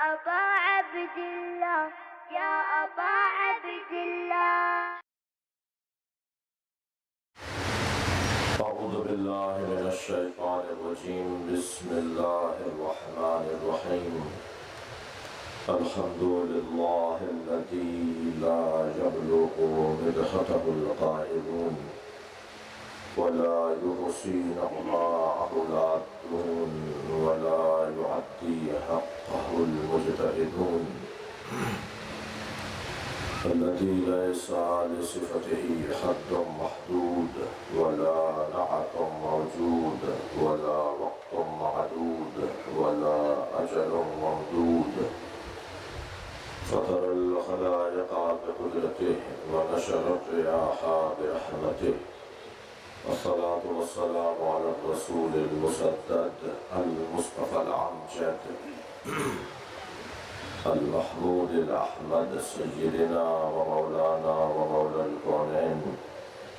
أبا عبد الله يا أبا عبد الله. أعوذ بالله من الشيطان الرجيم. بسم الله الرحمن الرحيم. الحمد لله الذي لا يبلغ مدحته القائلون ولا يحصي نعماءه العادون ولا يعدي حقه المجتهدون، الذي ليس لصفته حد محدود ولا نعت موجود ولا وقت معدود ولا أجل ممدود، فطر الخلائق بقدرته ونشر الرياح برحمته، والصلاة والسلام على الرسول المسدد المصطفى الأمجد المحمود الأحمد سيدنا ومولانا ومولى الكونين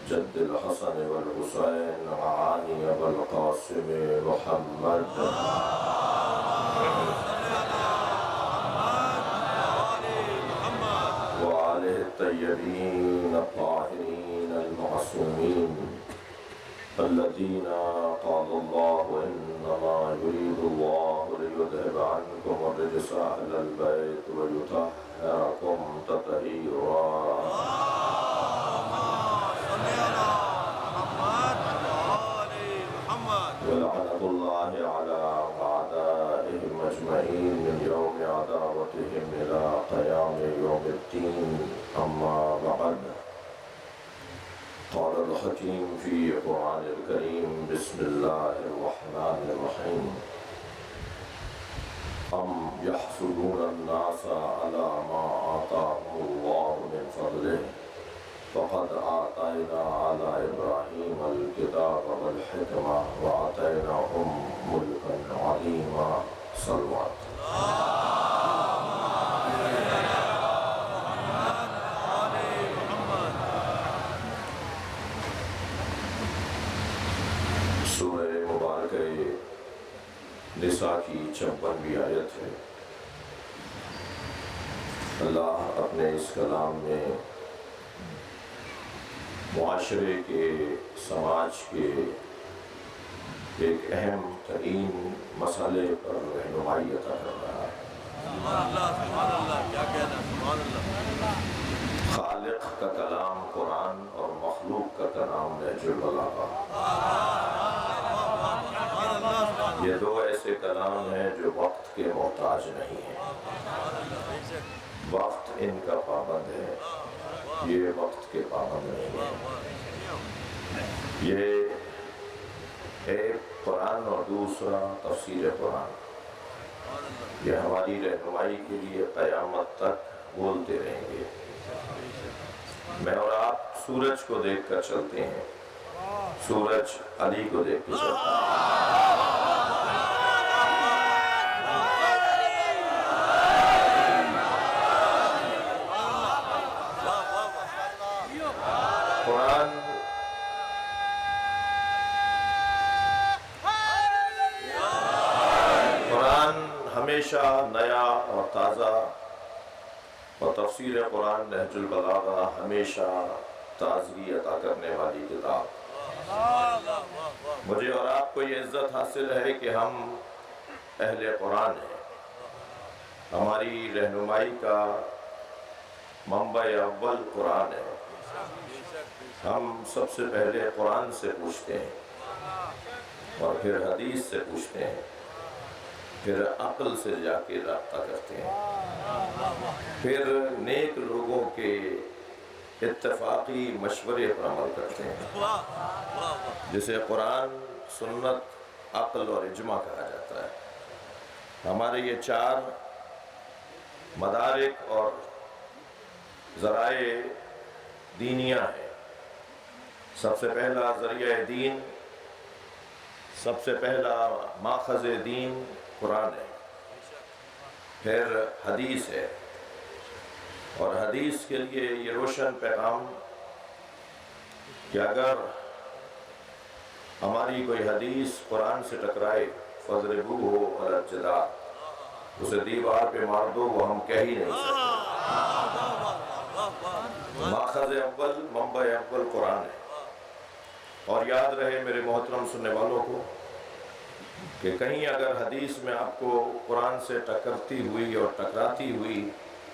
جد الحسن والحسين معاني أبا القاسم محمد وآله الطيبين الطاهرين المعصومين الذين قال الله إنما يريد الله ليذهب عنكم الرجس أهل البيت ويطهركم تطهيرا. ولعنة الله على أعدائهم أجمعين من يوم عداوتهم إلى قيام يوم الدين. أما بعد، قال الحكيم في القرآن الكريم بسم الله الرحمن الرحيم. أم يحسدون الناس على ما آتاهم الله من فضله فقد آتينا على إبراهيم الكتاب والحكمة وآتيناهم ملكا عظيما. صلوات. سورہ مبارکہ نساء کی 56ویں آیت ہے۔ اللہ اپنے اس کلام میں معاشرے کے، سماج کے ایک اہم ترین مسئلے پر رہنمائی عطا کر رہا ہے۔ خالق کا کلام قرآن اور مخلوق کا کلام نہج البلاغہ، یہ دو ایسے کلام ہیں جو وقت کے محتاج نہیں ہیں۔ وقت ان کا پابند ہے، یہ وقت کے پابند نہیں ہیں۔ یہ ایک قرآن اور دوسرا تفسیر قرآن، یہ ہماری رہنمائی کے لیے قیامت تک بولتے رہیں گے۔ میں اور آپ سورج کو دیکھ کر چلتے ہیں، سورج علی کو دیکھ کر چلتا ہے۔ قرآن ہمیشہ نیا اور تازہ، اور تفسیر قرآن نہج البلاغہ ہمیشہ تازگی عطا کرنے والی کتاب۔ مجھے اور آپ کو یہ عزت حاصل ہے کہ ہم اہل قرآن ہیں۔ ہماری رہنمائی کا منبع اول قرآن ہے۔ ہم سب سے پہلے قرآن سے پوچھتے ہیں اور پھر حدیث سے پوچھتے ہیں، پھر عقل سے جا کے رابطہ کرتے ہیں، پھر نیک لوگوں کے اتفاقی مشورے پر عمل کرتے ہیں، جسے قرآن، سنت، عقل اور اجماع کہا جاتا ہے۔ ہمارے یہ 4 مدارک اور ذرائع دینیہ ہیں۔ سب سے پہلا ذریعہ دین، سب سے پہلا ماخذ دین قرآن ہے، پھر حدیث ہے، اور حدیث کے لیے یہ روشن پیغام کہ اگر ہماری کوئی حدیث قرآن سے ٹکرائے فَاضْرِبُوهُ عَلَى الْجِدَارِ، اسے دیوار پہ مار دو، وہ ہم کہہ ہی نہیں سکتے۔ ماخذ اول، منبع اول قرآن ہے۔ اور یاد رہے میرے محترم سننے والوں کو کہ کہیں اگر حدیث میں آپ کو قرآن سے ٹکرتی ہوئی اور ٹکراتی ہوئی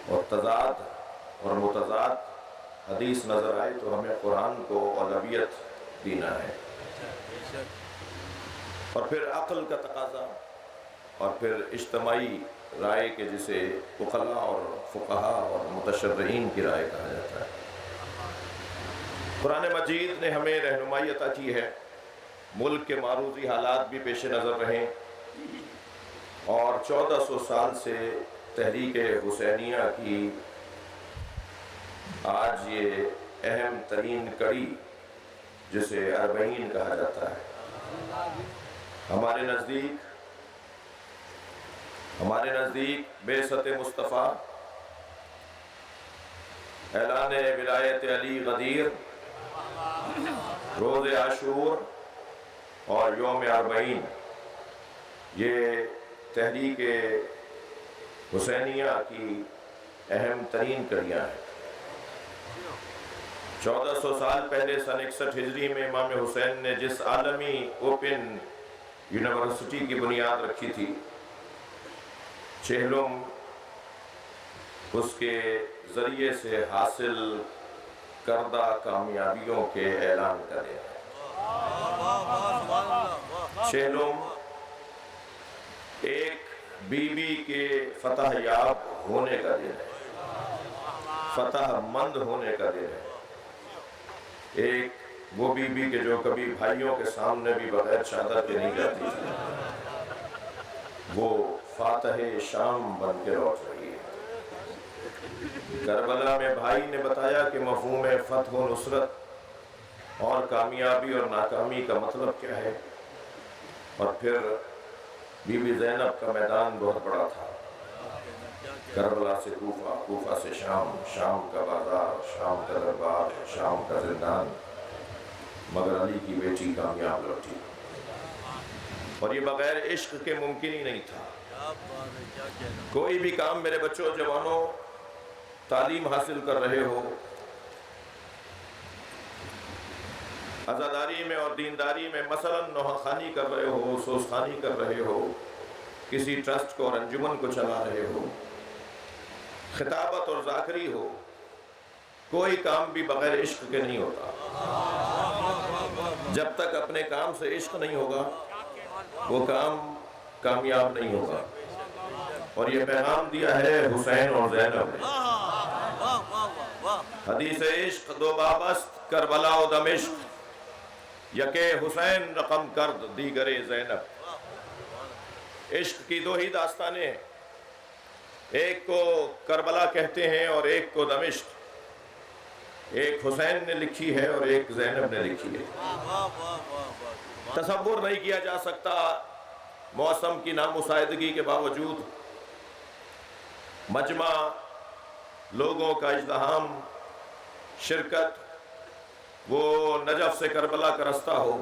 اور تضاد اور متضاد حدیث نظر آئے تو ہمیں قرآن کو اولویت دینا ہے، اور پھر عقل کا تقاضا، اور پھر اجتماعی رائے کے جسے عقلاء اور فقہاء اور متشرعین کی رائے کہا جاتا ہے۔ قرآن مجید نے ہمیں رہنمائی عطا کی ہے، ملک کے معروضی حالات بھی پیش نظر رہیں، اور 1400 سال سے تحریک حسینیہ کی آج یہ اہم ترین کڑی جسے اربعین کہا جاتا ہے، ہمارے نزدیک بعثت مصطفیٰ، اعلان ولایت علی غدیر، روز عاشور اور یوم اربعین، یہ تحریک حسینیہ کی اہم ترین کڑیاں ہیں۔ 1400 سال پہلے سن 61 ہجری میں امام حسین نے جس عالمی اوپن یونیورسٹی کی بنیاد رکھی تھی، چہلم اس کے ذریعے سے حاصل کردہ کامیابیوں کے اعلان کرے۔ چہلم ایک بی بی کے فتح یاب ہونے کا دن ہے، فتح مند ہونے کا دن ہے، ایک وہ بی بی کے جو کبھی بھائیوں کے سامنے بھی بغیر چادر کے نہیں جاتی تھی، وہ فاتح شام بن کے لوٹ رہی ہے۔ کربلا میں بھائی نے بتایا کہ مفہوم فتح و نصرت اور کامیابی اور ناکامی کا مطلب کیا ہے، اور پھر بی بی زینب کا میدان بہت بڑا تھا، کربلا سے کوفہ، کوفہ سے شام، شام کا بازار، شام کا دربار، شام کا زندان، مگر علی کی بیٹی کامیاب لوٹی، اور یہ بغیر عشق کے ممکن ہی نہیں تھا۔ کوئی بھی کام میرے بچوں جوانوں تعلیم حاصل کر رہے ہو، عزاداری میں اور دینداری میں، مثلا نوحہ خوانی کر رہے ہو، سوز خوانی کر رہے ہو، کسی ٹرسٹ کو اور انجمن کو چلا رہے ہو، خطابت اور ذاکری ہو، کوئی کام بھی بغیر عشق کے نہیں ہوتا۔ جب تک اپنے کام سے عشق نہیں ہوگا وہ کام کامیاب نہیں ہوگا، اور یہ پیغام دیا ہے حسین اور زینب نے۔ حدیث عشق دو بابست کربلا و دمشق، یکے حسین رقم کرد دیگرے زینب۔ عشق کی دو ہی داستانیں ہیں، ایک کو کربلا کہتے ہیں اور ایک کو دمشق، ایک حسین نے لکھی ہے اور ایک زینب نے لکھی ہے۔ تصور نہیں کیا جا سکتا موسم کی نامساعدگی کے باوجود مجمع لوگوں کا ازدحام، شرکت، وہ نجف سے کربلا کا رستہ ہو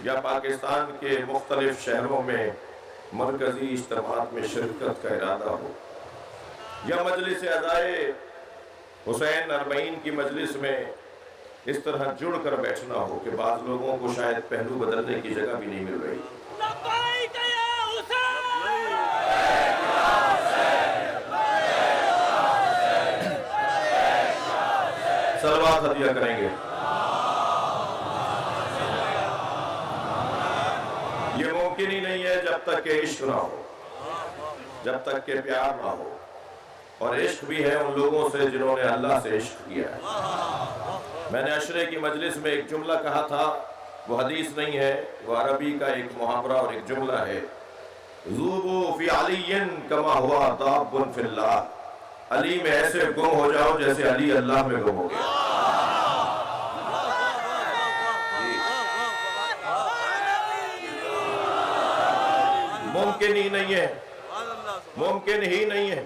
یا پاکستان کے مختلف شہروں میں مرکزی اجتماعات میں شرکت کا ارادہ ہو، یا مجلس عزائے حسین اربعین کی مجلس میں اس طرح جڑ کر بیٹھنا ہو کہ بعض لوگوں کو شاید پہلو بدلنے کی جگہ بھی نہیں مل رہی۔ صلوات ہدیہ کریں گے۔ یہ ممکن ہی نہیں ہے جب تک کہ عشق نہ ہو، جب تک کہ پیار نہ ہو، اور عشق بھی ہے ان لوگوں سے جنہوں نے اللہ سے عشق کیا ہے۔ میں نے عشرے کی مجلس میں ایک جملہ کہا تھا، وہ حدیث نہیں ہے، وہ عربی کا ایک محاورہ اور ایک جملہ ہے، ذوبوا فی علی کما ہوا ذاب فی اللہ، علی میں ایسے گم ہو جاؤ جیسے علی اللہ میں گم ہو گیا۔ ممکن ہی نہیں ہے، ممکن ہی نہیں ہے۔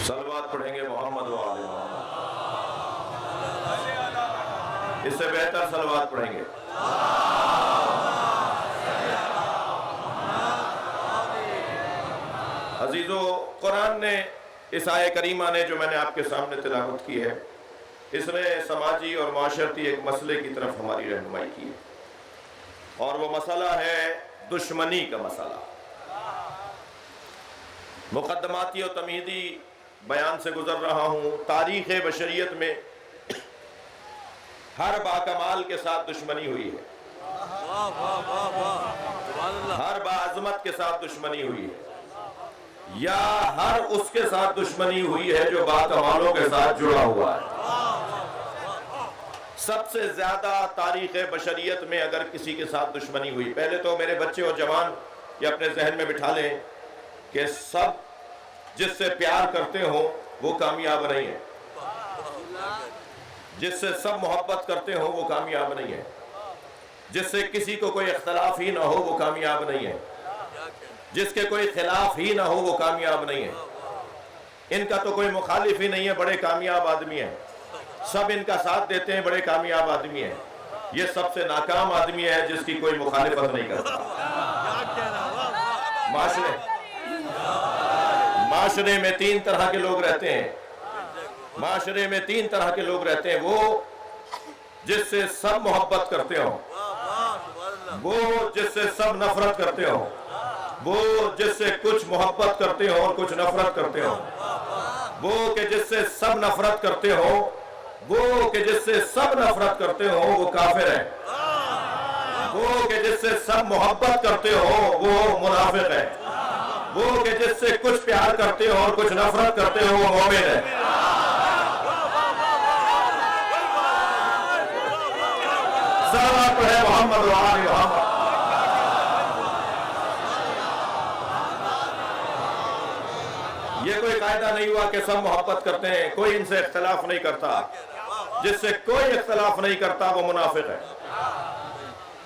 صلوات پڑھیں گے محمد و آلہ اس سے بہتر صلوات پڑھیں گے؟ عزیزو، قرآن نے اس آیہ کریمہ نے جو میں نے آپ کے سامنے تلاوت کی ہے، اس نے سماجی اور معاشرتی ایک مسئلے کی طرف ہماری رہنمائی کی ہے، اور وہ مسئلہ ہے دشمنی کا مسئلہ۔ مقدماتی اور تمہیدی بیان سے گزر رہا ہوں۔ تاریخ بشریت میں ہر باکمال کے ساتھ دشمنی ہوئی ہے، ہر باعظمت کے ساتھ دشمنی ہوئی ہے، یا ہر اس کے ساتھ دشمنی ہوئی ہے جو باکمالوں کے ساتھ جڑا ہوا ہے۔ سب سے زیادہ تاریخ بشریت میں اگر کسی کے ساتھ دشمنی ہوئی، پہلے تو میرے بچے اور جوان یہ اپنے ذہن میں بٹھا لیں کہ سب جس سے پیار کرتے ہوں وہ کامیاب نہیں ہے، جس سے سب محبت کرتے ہوں وہ کامیاب نہیں ہے، جس سے کسی کو کوئی اختلاف ہی نہ ہو وہ کامیاب نہیں ہے، جس کے کوئی خلاف ہی نہ ہو وہ کامیاب نہیں ہے۔ ان کا تو کوئی مخالف ہی نہیں ہے، بڑے کامیاب آدمی ہیں، سب ان کا ساتھ دیتے ہیں، بڑے کامیاب آدمی ہیں۔ یہ سب سے ناکام آدمی ہے جس کی کوئی مخالفت نہیں کرتا۔ معاشرے میں تین طرح کے لوگ رہتے ہیں، معاشرے میں تین طرح کے لوگ رہتے ہیں، وہ جس سے سب محبت کرتے ہوں، وہ جس سے سب نفرت کرتے ہوں، وہ جس سے کچھ محبت کرتے ہوں اور کچھ نفرت کرتے ہوں، وہ کہ جس سے سب نفرت کرتے ہوں، وہ کہ جس سے سب نفرت کرتے ہوں وہ کافر ہے، وہ کہ جس سے سب محبت کرتے ہوں وہ منافق ہے، وہ کہ جس سے کچھ پیار کرتے ہوں اور کچھ نفرت کرتے ہوں وہ مومن ہے۔ صلوات پڑھے محمد و آل محمد۔ یہ کوئی قاعدہ نہیں ہوا کہ سب محبت کرتے ہیں، کوئی ان سے اختلاف نہیں کرتا، جس سے کوئی اختلاف نہیں کرتا وہ منافق ہے۔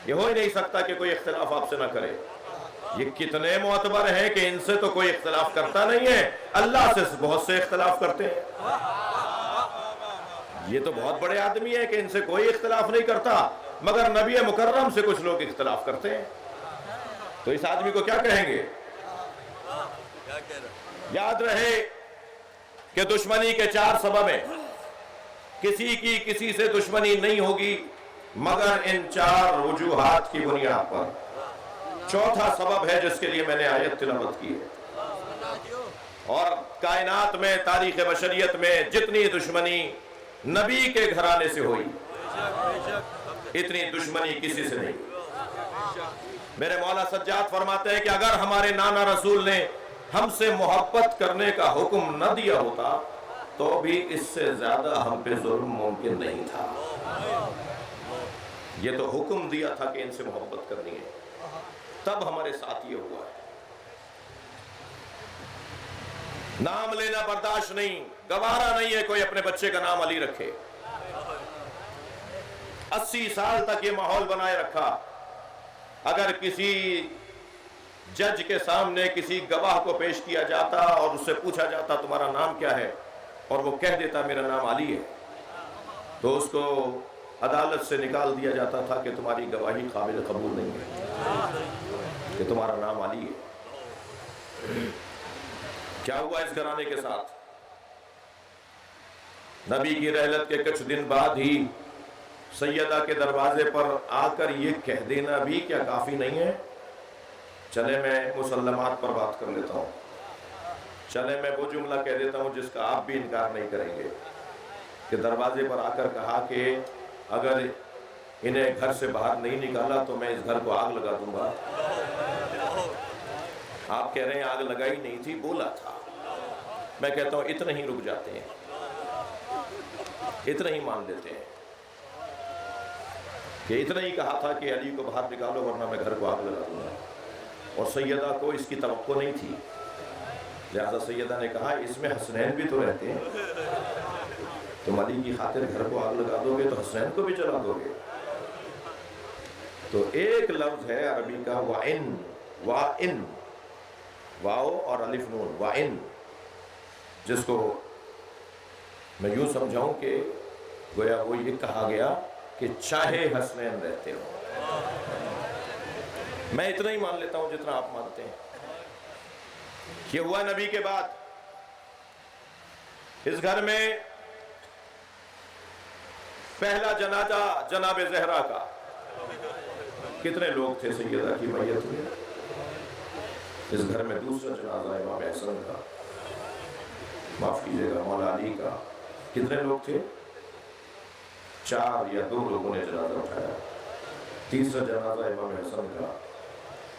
یہ ہو ہی نہیں سکتا کہ کوئی اختلاف آپ سے نہ کرے۔ یہ کتنے معتبر ہیں کہ ان سے تو کوئی اختلاف کرتا نہیں ہے، اللہ سے بہت سے اختلاف کرتے ہیں۔ یہ تو بہت بڑے آدمی ہیں کہ ان سے کوئی اختلاف نہیں کرتا، مگر نبی مکرم سے کچھ لوگ اختلاف کرتے ہیں، تو اس آدمی کو کیا کہیں گے؟ یاد رہے کہ دشمنی کے 4 سبب ہیں، کسی کی کسی سے دشمنی نہیں ہوگی مگر ان 4 وجوہات کی بنیاد پر۔ چوتھا سبب ہے جس کے لیے میں نے آیت تلاوت کی ہے، اور کائنات میں تاریخ بشریت میں جتنی دشمنی نبی کے گھرانے سے ہوئی اتنی دشمنی کسی سے نہیں۔ میرے مولا سجاد فرماتے ہیں کہ اگر ہمارے نانا رسول نے ہم سے محبت کرنے کا حکم نہ دیا ہوتا تو بھی اس سے زیادہ ہم پہ ظلم ممکن نہیں تھا۔ یہ تو حکم دیا تھا کہ ان سے محبت کرنی ہے، تب ہمارے ساتھ یہ ہوا ہے۔ نام لینا برداشت نہیں، گوارا نہیں ہے کوئی اپنے بچے کا نام علی رکھے۔ 80 سال تک یہ ماحول بنائے رکھا۔ اگر کسی جج کے سامنے کسی گواہ کو پیش کیا جاتا اور اس سے پوچھا جاتا تمہارا نام کیا ہے، اور وہ کہہ دیتا میرا نام علی ہے، تو اس کو عدالت سے نکال دیا جاتا تھا کہ تمہاری گواہی قابل قبول نہیں ہے، کہ تمہارا نام علی ہے۔ کیا ہوا اس گھرانے کے ساتھ؟ نبی کی رحلت کے کچھ دن بعد ہی سیدہ کے دروازے پر آ کر یہ کہہ دینا بھی کیا کافی نہیں ہے؟ چلے میں مسلمات پر بات کر لیتا ہوں، چلے میں وہ جملہ کہہ دیتا ہوں جس کا آپ بھی انکار نہیں کریں گے، کہ دروازے پر آ کر کہا کہ اگر انہیں گھر سے باہر نہیں نکالا تو میں اس گھر کو آگ لگا دوں گا۔ آپ کہہ رہے ہیں آگ لگائی نہیں تھی، بولا تھا۔ میں کہتا ہوں اتنا ہی رک جاتے ہیں، اتنا ہی مان لیتے ہیں کہ اتنا ہی کہا تھا کہ علی کو باہر نکالو ورنہ میں گھر کو آگ لگا دوں گا، اور سیدہ کو اس کی توقع نہیں تھی، لہذا سیدہ نے کہا اس میں حسنین بھی تو رہتے ہیں، تم علی کی خاطر گھر کو آگ لگا دو گے تو حسنین کو بھی جلا دو گے۔ تو ایک لفظ ہے عربی کا وَإِن، وَإِن، واو اور الف نون، وَإِن، جس کو میں یوں سمجھاؤں کہ گویا وہ یہ کہا گیا کہ چاہے حسنین رہتے ہو. میں اتنا ہی مان لیتا ہوں جتنا آپ مانتے ہیں. یہ ہوا نبی کے بعد. اس گھر میں پہلا جنازہ جناب زہرا کا. کتنے لوگ تھے سیدہ کی میت میں؟ اس گھر میں دوسرا جنازہ امام حسن کا، معاف کیجیے گا مولا علی کا. کتنے لوگ تھے؟ 4 یا 2 لوگوں نے جنازہ اٹھایا. تیسرا جنازہ امام حسن کا،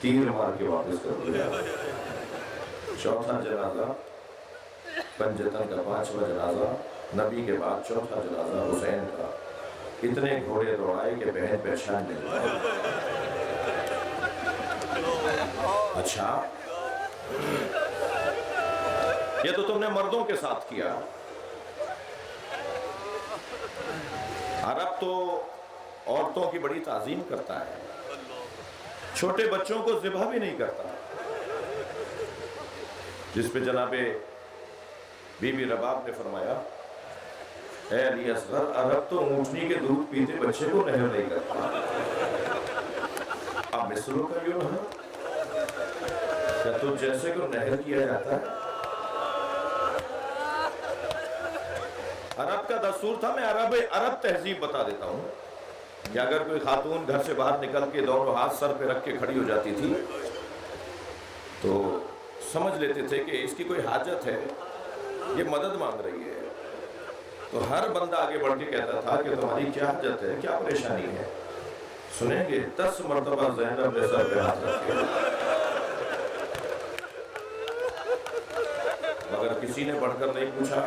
تیر مار کے واپس کر دیا. چوتھا جنازہ پنجتن کا، 5واں جنازہ نبی کے بعد چوتھا جنازہ حسین کا. اتنے گھوڑے دوڑائے کہ بہن پہچان نہیں پائی. اچھا یہ تو تم نے مردوں کے ساتھ کیا. عرب تو عورتوں کی بڑی تعظیم کرتا ہے، چھوٹے بچوں کو ذبح بھی نہیں کرتا. جس پہ جناب بی بی رباب نے فرمایا اے علی اصغر، عرب تو اونٹنی کے دودھ پیتے بچے کو نہر نہیں کرتا. اب مثلوں کا یوں ہے کیا تو جیسے کو نہر کیا جاتا ہے؟ عرب کا دستور تھا. میں عرب تہذیب بتا دیتا ہوں کہ اگر کوئی خاتون گھر سے باہر نکل کے دونوں ہاتھ سر پہ رکھ کے کھڑی ہو جاتی تھی تو سمجھ لیتے تھے کہ اس کی کوئی حاجت ہے، یہ مدد مانگ رہی ہے. تو ہر بندہ آگے بڑھ کے کہتا تھا کہ تمہاری کیا حاجت ہے، کیا پریشانی ہے؟ سنیں گے 10 مرتبہ زینب نے سر پہ ہاتھ رکھے. مگر کسی نے بڑھ کر نہیں پوچھا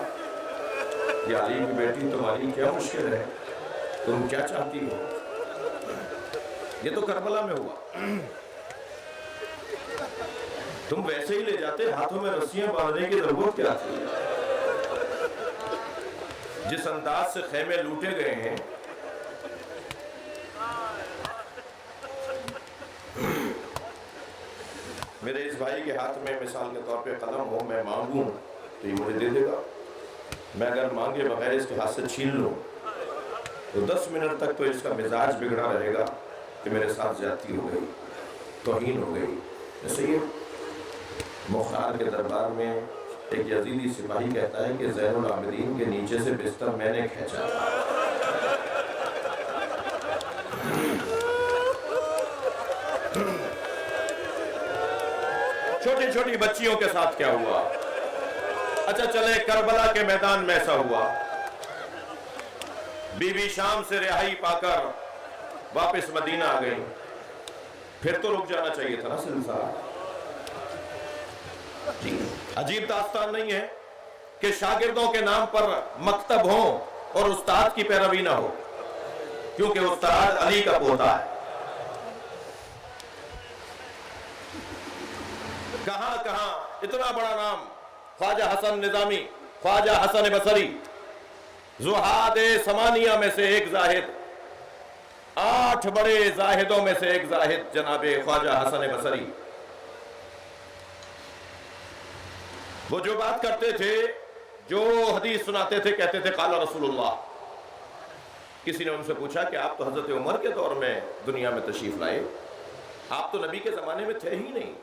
کہ علی کی بیٹی تمہاری کیا مشکل ہے، تم کیا چاہتی ہو؟ یہ تو کربلا میں ہوا. تم ویسے ہی لے جاتے، ہاتھوں میں رسیاں باندھنے کی ضرورت کیا تھی؟ جس انداز سے خیمے لوٹے گئے ہیں، میرے اس بھائی کے ہاتھ میں مثال کے طور پہ قلم ہو، میں مانگوں تو یہ مجھے دے دے گا. میں اگر مانگے بغیر اس کے ہاتھ سے چھین لوں تو 10 منٹ تک تو اس کا مزاج بگڑا رہے گا کہ میرے ساتھ زیادتی ہو گئی، توہین ہو گئی. ایسے ہی مختار کے دربار میں ایک یزیدی سپاہی کہتا ہے کہ زین العابدین کے نیچے سے بستر میں نے کھینچا. چھوٹی چھوٹی بچیوں کے ساتھ کیا ہوا؟ اچھا چلے کربلا کے میدان میں ایسا ہوا. بی بی شام سے رہائی پا کر واپس مدینہ آ گئی. پھر تو رک جانا چاہیے تھا نا سلسلہ. عجیب داستان نہیں ہے کہ شاگردوں کے نام پر مکتب ہوں اور استاد کی پیروی نہ ہو، کیونکہ استاد علی کا پوتا ہے. کہاں کہاں اتنا بڑا نام، خواجہ حسن نظامی، خواجہ حسن بصری، زہاد ثمانیہ میں سے ایک زاہد، 8 بڑے زاہدوں میں سے ایک زاہد جناب خواجہ حسن بصری. وہ جو بات کرتے تھے، جو حدیث سناتے تھے، کہتے تھے قال رسول اللہ. کسی نے ان سے پوچھا کہ آپ تو حضرت عمر کے دور میں دنیا میں تشریف لائے، آپ تو نبی کے زمانے میں تھے ہی نہیں،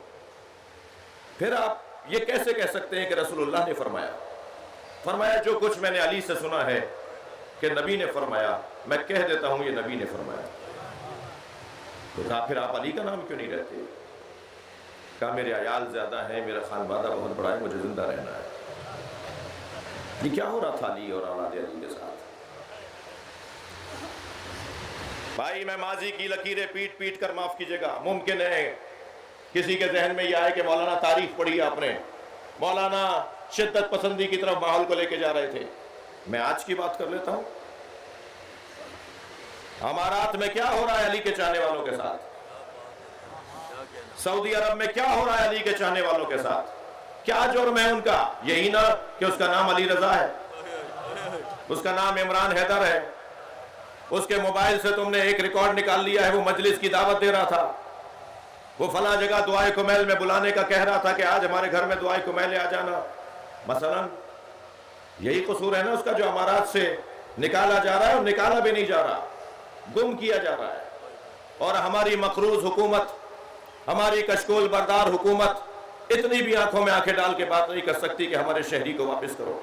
پھر آپ یہ کیسے کہہ سکتے ہیں کہ رسول اللہ نے فرمایا؟ فرمایا جو کچھ میں نے علی سے سنا ہے کہ نبی نے فرمایا، میں کہہ دیتا ہوں یہ نبی نے فرمایا. تو کہا پھر آپ علی کا نام کیوں نہیں رہتے؟ کہا میرے عیال زیادہ ہیں، میرا خانوادہ بہت بڑا ہے، مجھے زندہ رہنا ہے. یہ کیا ہو رہا تھا علی اور اولاد علی کے ساتھ؟ بھائی میں ماضی کی لکیریں پیٹ پیٹ کر معاف کیجیے گا. ممکن ہے کسی کے ذہن میں یہ آئے کہ مولانا تاریخ پڑھی آپ نے، مولانا شدت پسندی کی طرف ماحول کو لے کے جا رہے تھے. میں آج کی بات کر لیتا ہوں. امارات میں کیا ہو رہا ہے علی کے چاہنے والوں کے ساتھ؟ سعودی عرب میں کیا ہو رہا ہے علی کے چاہنے والوں کے ساتھ؟ کیا جرم ہے ان کا؟ یہی نہ کہ اس کا نام علی رضا ہے، اس کا نام عمران حیدر ہے، اس کے موبائل سے تم نے ایک ریکارڈ نکال لیا ہے، وہ مجلس کی دعوت دے رہا تھا، وہ فلاں جگہ دعائے کمیل میں بلانے کا کہہ رہا تھا کہ آج ہمارے گھر میں دعائے کمیل آ جانا. مثلا یہی قصور ہے نا اس کا، جو امارات سے نکالا جا رہا ہے اور نکالا بھی نہیں جا رہا. گم کیا جا رہا ہے، اور ہماری مقروض حکومت، ہماری کشکول بردار حکومت اتنی بھی آنکھوں میں آنکھیں ڈال کے بات نہیں کر سکتی کہ ہمارے شہری کو واپس کرو۔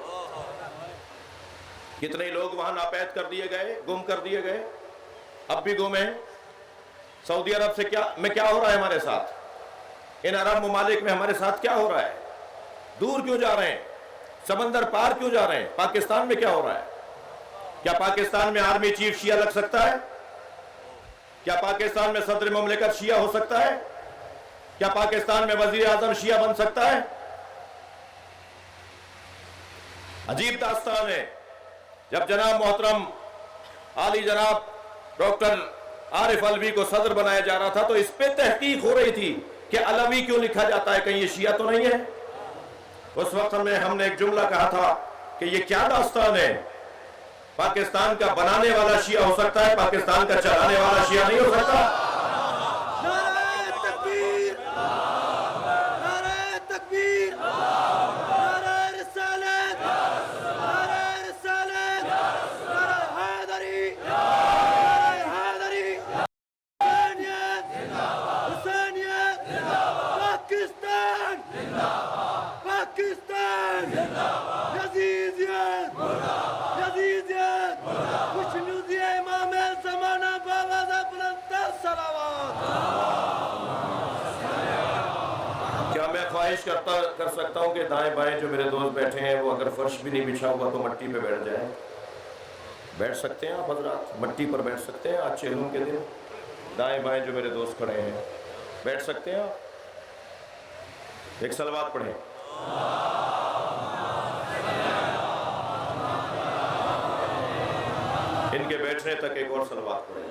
کتنے لوگ وہاں ناپید کر دیے گئے، گم کر دیے گئے، اب بھی گم ہیں۔ سعودی عرب سے کیا ہو رہا ہے ہمارے ساتھ؟ ان عرب ممالک میں ہمارے ساتھ کیا ہو رہا ہے؟ دور کیوں جا رہے ہیں؟ سمندر پار کیوں جا رہے ہیں؟ پاکستان میں کیا ہو رہا ہے؟ کیا پاکستان میں آرمی چیف شیعہ لگ سکتا ہے؟ کیا پاکستان میں صدر مملکت شیعہ ہو سکتا ہے؟ کیا پاکستان میں وزیر اعظم شیعہ بن سکتا ہے؟ عجیب داستان ہے۔ جب جناب محترم عالی جناب ڈاکٹر عارف علوی کو صدر بنایا جا رہا تھا تو اس پہ تحقیق ہو رہی تھی کہ علوی کیوں لکھا جاتا ہے، کہیں یہ شیعہ تو نہیں ہے؟ اس وقت ہم نے ایک جملہ کہا تھا کہ یہ کیا داستان ہے؟ پاکستان کا بنانے والا شیعہ ہو سکتا ہے، پاکستان کا چلانے والا شیعہ نہیں ہو سکتا۔ نعرہ تکبیر، نعرہ تکبیر، نعرہ رسالت، نعرہ رسالت، نعرہ حیدری، نعرہ حیدری، حسینیت، پاکستان، پاکستان، یزیدیت، یزیدیت، خوشنودی امام زمانہ باواز بلند صلوات۔ کیا میں خواہش کر سکتا ہوں کہ دائیں بائیں جو میرے دوست بیٹھے ہیں وہ اگر فرش بھی نہیں بچھا ہوا تو مٹی پہ بیٹھ جائیں؟ بیٹھ سکتے ہیں آپ حضرات؟ مٹی پر بیٹھ سکتے ہیں آج چہلم کے دن؟ دائیں بائیں جو میرے دوست کھڑے ہیں بیٹھ سکتے ہیں آپ؟ ایک صلوات پڑھیں۔ ان کے بیٹھنے تک ایک اور صلوات پڑھیں۔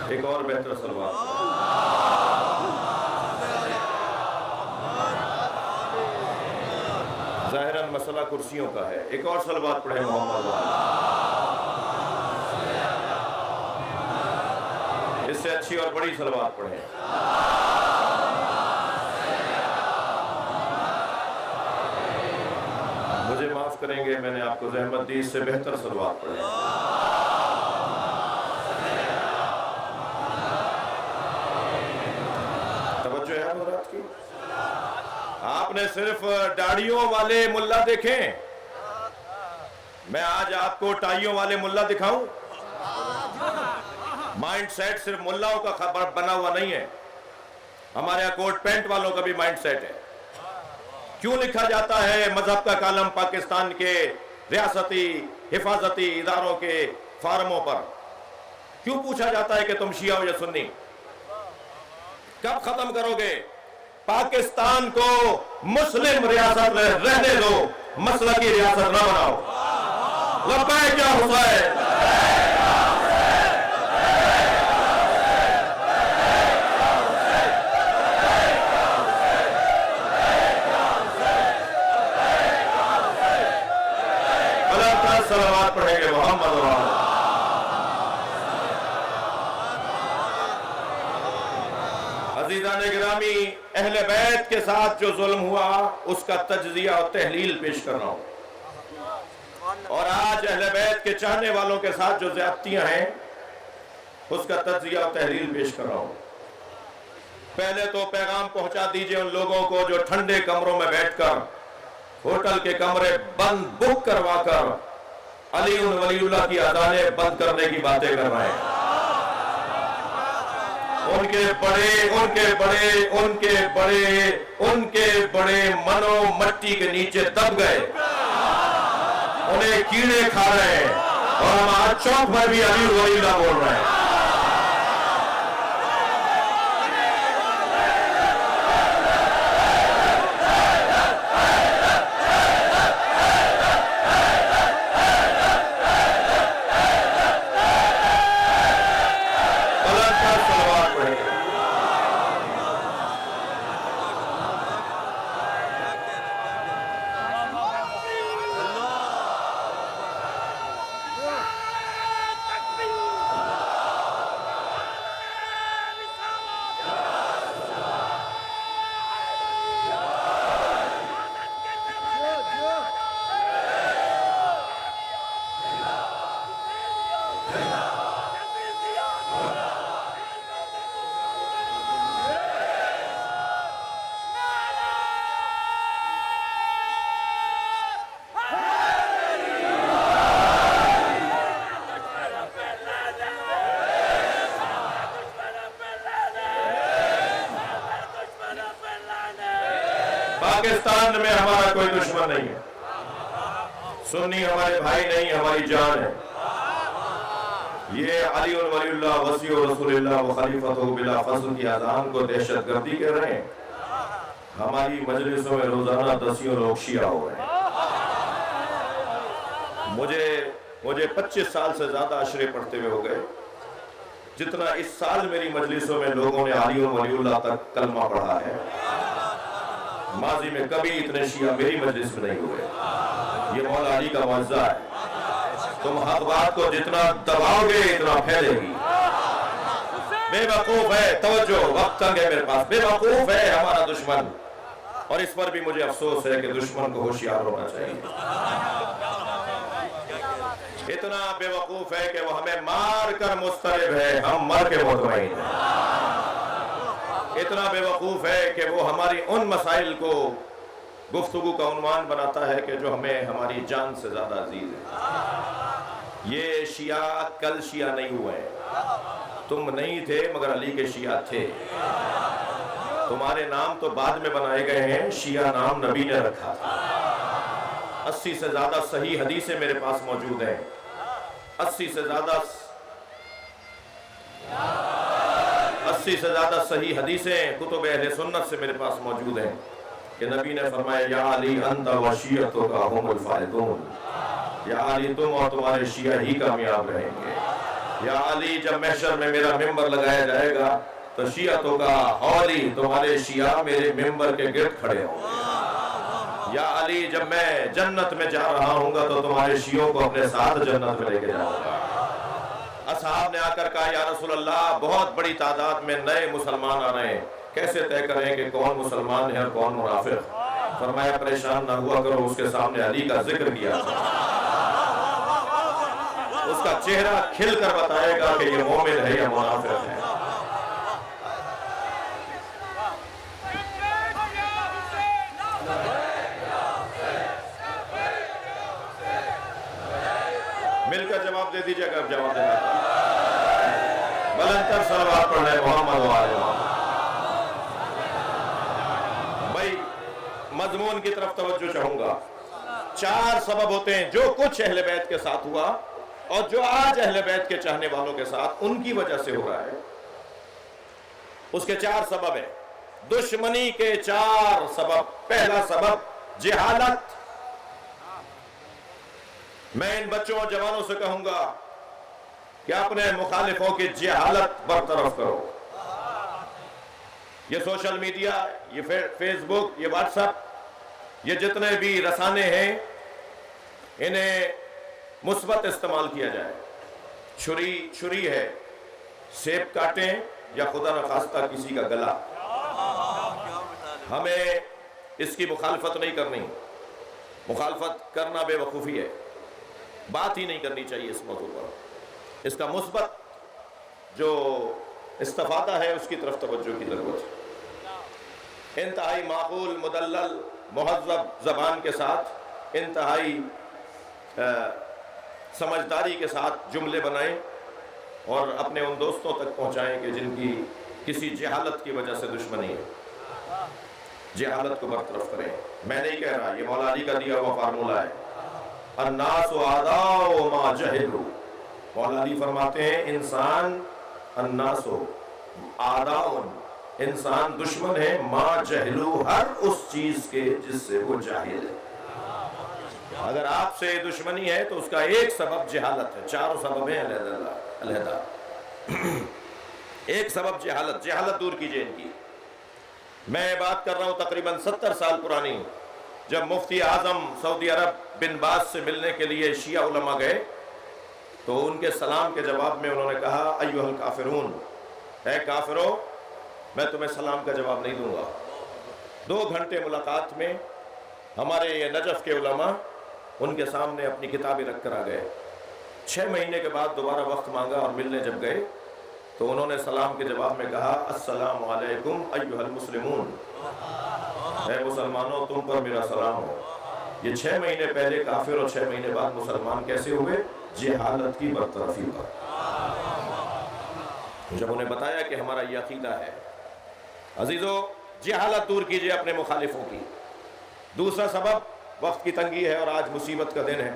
ایک اور بہتر صلوات پڑھیں۔ ظاہراً مسئلہ کرسیوں کا ہے، ایک اور صلوات پڑھیں محمد وآلہ۔ اس سے اچھی اور بڑی صلوات پڑھیں۔ مجھے معاف کریں گے، میں نے آپ کو زحمت دی، اس سے بہتر صلوات پڑھیں۔ توجہ ہے حضرات کی؟ آپ نے صرف داڑھیوں والے ملا دیکھیں، میں آج آپ کو ٹائیوں والے ملا دکھاؤں؟ مائنڈ سیٹ صرف ملاؤں کا خبر بنا ہوا نہیں ہے، ہمارے یہاں کوٹ پینٹ والوں کا بھی مائنڈ سیٹ ہے۔ کیوں لکھا جاتا ہے مذہب کا کالم پاکستان کے ریاستی حفاظتی اداروں کے فارموں پر؟ کیوں پوچھا جاتا ہے کہ تم شیعہ ہو یا سنی؟ کب ختم کرو گے؟ پاکستان کو مسلم ریاست میں رہنے دو، مسلکی ریاست نہ بناؤ۔ لبیک یا حسین۔ صلوات پڑھیں گے محمد وآلہ۔ عزیزان گرامی، اہل بیت کے ساتھ جو ظلم ہوا اس کا تجزیہ اور تحلیل پیش کر رہا ہوں، اور آج اہل بیت کے چاہنے والوں کے ساتھ جو زیادتیاں ہیں اس کا تجزیہ اور تحلیل پیش کر رہا ہوں۔ پہلے تو پیغام پہنچا دیجئے ان لوگوں کو جو ٹھنڈے کمروں میں بیٹھ کر ہوٹل کے کمرے بند بک کروا کر علی ولی اللہ کی اذانیں بند کرنے کی باتیں کر رہے ہیں۔ ان کے بڑے منو مٹی کے نیچے دب گئے، انہیں کیڑے کھا رہے ہیں، اور ہم آج چوک پر بھی علی ولی اللہ بول رہے ہیں۔ پاکستان میں ہمارا کوئی دشمن نہیں ہے، سنی ہمارے بھائی نہیں، ہماری جان ہے۔ یہ علی ولی اللہ وصی رسول اللہ و خلیفۃ بلا فضل کی اذان کو دہشت گردی کہہ رہے ہیں۔ ہماری مجلسوں میں روزانہ دسیوں لوگ شیعہ ہو رہے ہیں۔ مجھے 25 سال سے زیادہ عشرے پڑھتے ہوئے ہو گئے، جتنا اس سال میری مجلسوں میں لوگوں نے علی ولی اللہ تک کلمہ پڑھا ہے، ماضی میں کبھی اتنے شیعہ میری مجلس میں نہیں ہوئے۔ یہ مولا علی کا معجزہ ہے۔ تم حق بات کو جتنا دباؤ گے اتنا پھیلے گی۔ بے وقوف ہے، توجہ، وقت تنگ ہے میرے پاس، بے وقوف ہے ہمارا دشمن، اور اس پر بھی مجھے افسوس ہے کہ دشمن کو ہوشیار ہونا چاہیے۔ اتنا بے وقوف ہے کہ وہ ہمیں مار کر مضطرب ہے، ہم مر کے مطمئن ہیں۔ اتنا بے وقوف ہے کہ وہ ہماری ان مسائل کو گفتگو کا عنوان بناتا ہے کہ جو ہمیں ہماری جان سے زیادہ عزیز ہے۔ یہ شیعہ کل شیعہ نہیں ہوئے، تم نہیں تھے مگر علی کے شیعہ تھے۔ تمہارے نام تو بعد میں بنائے گئے ہیں، شیعہ نام نبی نے رکھا تھا۔ 80 سے زیادہ صحیح حدیثیں میرے پاس موجود ہیں، 80 سے زیادہ صحیح حدیثیں کتب اہل سنت سے میرے پاس موجود ہیں کہ نبی نے فرمایا یا علی انت و شیعتک ہم الفائزون، یا علی تم اور تمہارے شیعہ ہی کامیاب رہیں گے۔ یا علی جب محشر میں میرا ممبر لگایا جائے گا تو شیعتوں کا حولی، تمہارے شیعہ میرے ممبر کے گرد کھڑے ہوں گے۔ یا علی جب میں جنت میں جا رہا ہوں گا تو تمہارے شیعوں کو اپنے ساتھ جنت میں لے کے جاؤں گا۔ اصحاب نے آ کر کہا یا رسول اللہ بہت بڑی تعداد میں نئے مسلمان آ رہے ہیں، کیسے طے کریں کہ کون مسلمان ہے اور کون منافق؟ فرمایا پریشان نہ ہوا کرو، اس کے سامنے علی کا ذکر کیا، اس کا چہرہ کھل کر بتائے گا کہ یہ مومن ہے یا منافق ہے۔ مل کر جواب دے دیجئے اگر جواب دینا بلندر صلوات پڑھ رہے محمد و آل محمد۔ بھائی مضمون کی طرف توجہ چاہوں گا۔ 4 سبب ہوتے ہیں جو کچھ اہل بیت کے ساتھ ہوا اور جو آج اہل بیت کے چاہنے والوں کے ساتھ ان کی وجہ سے ہو رہا ہے، اس کے 4 سبب ہیں، دشمنی کے 4 سبب۔ پہلا سبب جہالت۔ میں ان بچوں اور جوانوں سے کہوں گا کہ اپنے مخالفوں کی جہالت برطرف کرو۔ یہ سوشل میڈیا، یہ فیس بک، یہ واٹس ایپ، یہ جتنے بھی رسانے ہیں انہیں مثبت استعمال کیا جائے۔ چھری ہے، سیب کاٹیں یا خدا نخواستہ کسی کا گلا، ہمیں اس کی مخالفت نہیں کرنی۔ مخالفت کرنا بے وقوفی ہے، بات ہی نہیں کرنی چاہیے اس موضوع پر۔ اس کا مثبت جو استفادہ ہے اس کی طرف توجہ کی ضرورت ہے۔ انتہائی معقول، مدلل، مہذب زبان کے ساتھ، انتہائی سمجھداری کے ساتھ جملے بنائیں اور اپنے ان دوستوں تک پہنچائیں کہ جن کی کسی جہالت کی وجہ سے دشمنی ہے۔ جہالت کو برطرف کریں۔ میں نہیں کہہ رہا، یہ مولا علی کا دیا ہوا فارمولہ ہے، الناس اعداء ما جہلوا۔ مولا علی فرماتے ہیں انسان الناس اعداء، انسان دشمن ہے، ما جہلوا، ہر اس چیز کے جس سے وہ جاہل ہے۔ اگر آپ سے دشمنی ہے تو اس کا ایک سبب جہالت ہے، 4 سبب ہیں علیحدہ۔ ایک سبب جہالت، جہالت دور کیجئے ان کی۔ میں بات کر رہا ہوں تقریباً 70 سال پرانی، جب مفتی اعظم سعودی عرب بن باز سے ملنے کے لیے شیعہ علماء گئے تو ان کے سلام کے جواب میں انہوں نے کہا ایھا الکافرون، اے کافرو، میں تمہیں سلام کا جواب نہیں دوں گا۔ 2 گھنٹے ملاقات میں ہمارے یہ نجف کے علماء ان کے سامنے اپنی کتابیں رکھ کر آ گئے۔ 6 مہینے کے بعد دوبارہ وقت مانگا اور ملنے جب گئے تو انہوں نے سلام کے جواب میں کہا السلام علیکم ایھا المسلمون، اے مسلمانوں تم پر میرا سلام ہو۔ یہ 6 مہینے پہلے کافر اور 6 مہینے بعد مسلمان کیسے ہوئے؟ جہالت کی برطرفی پر۔ جب انہیں بتایا کہ ہمارا یہ عقیدہ ہے، عزیزو جہالت دور کیجئے اپنے مخالفوں کی۔ دوسرا سبب وقت کی تنگی ہے اور آج مصیبت کا دن ہے.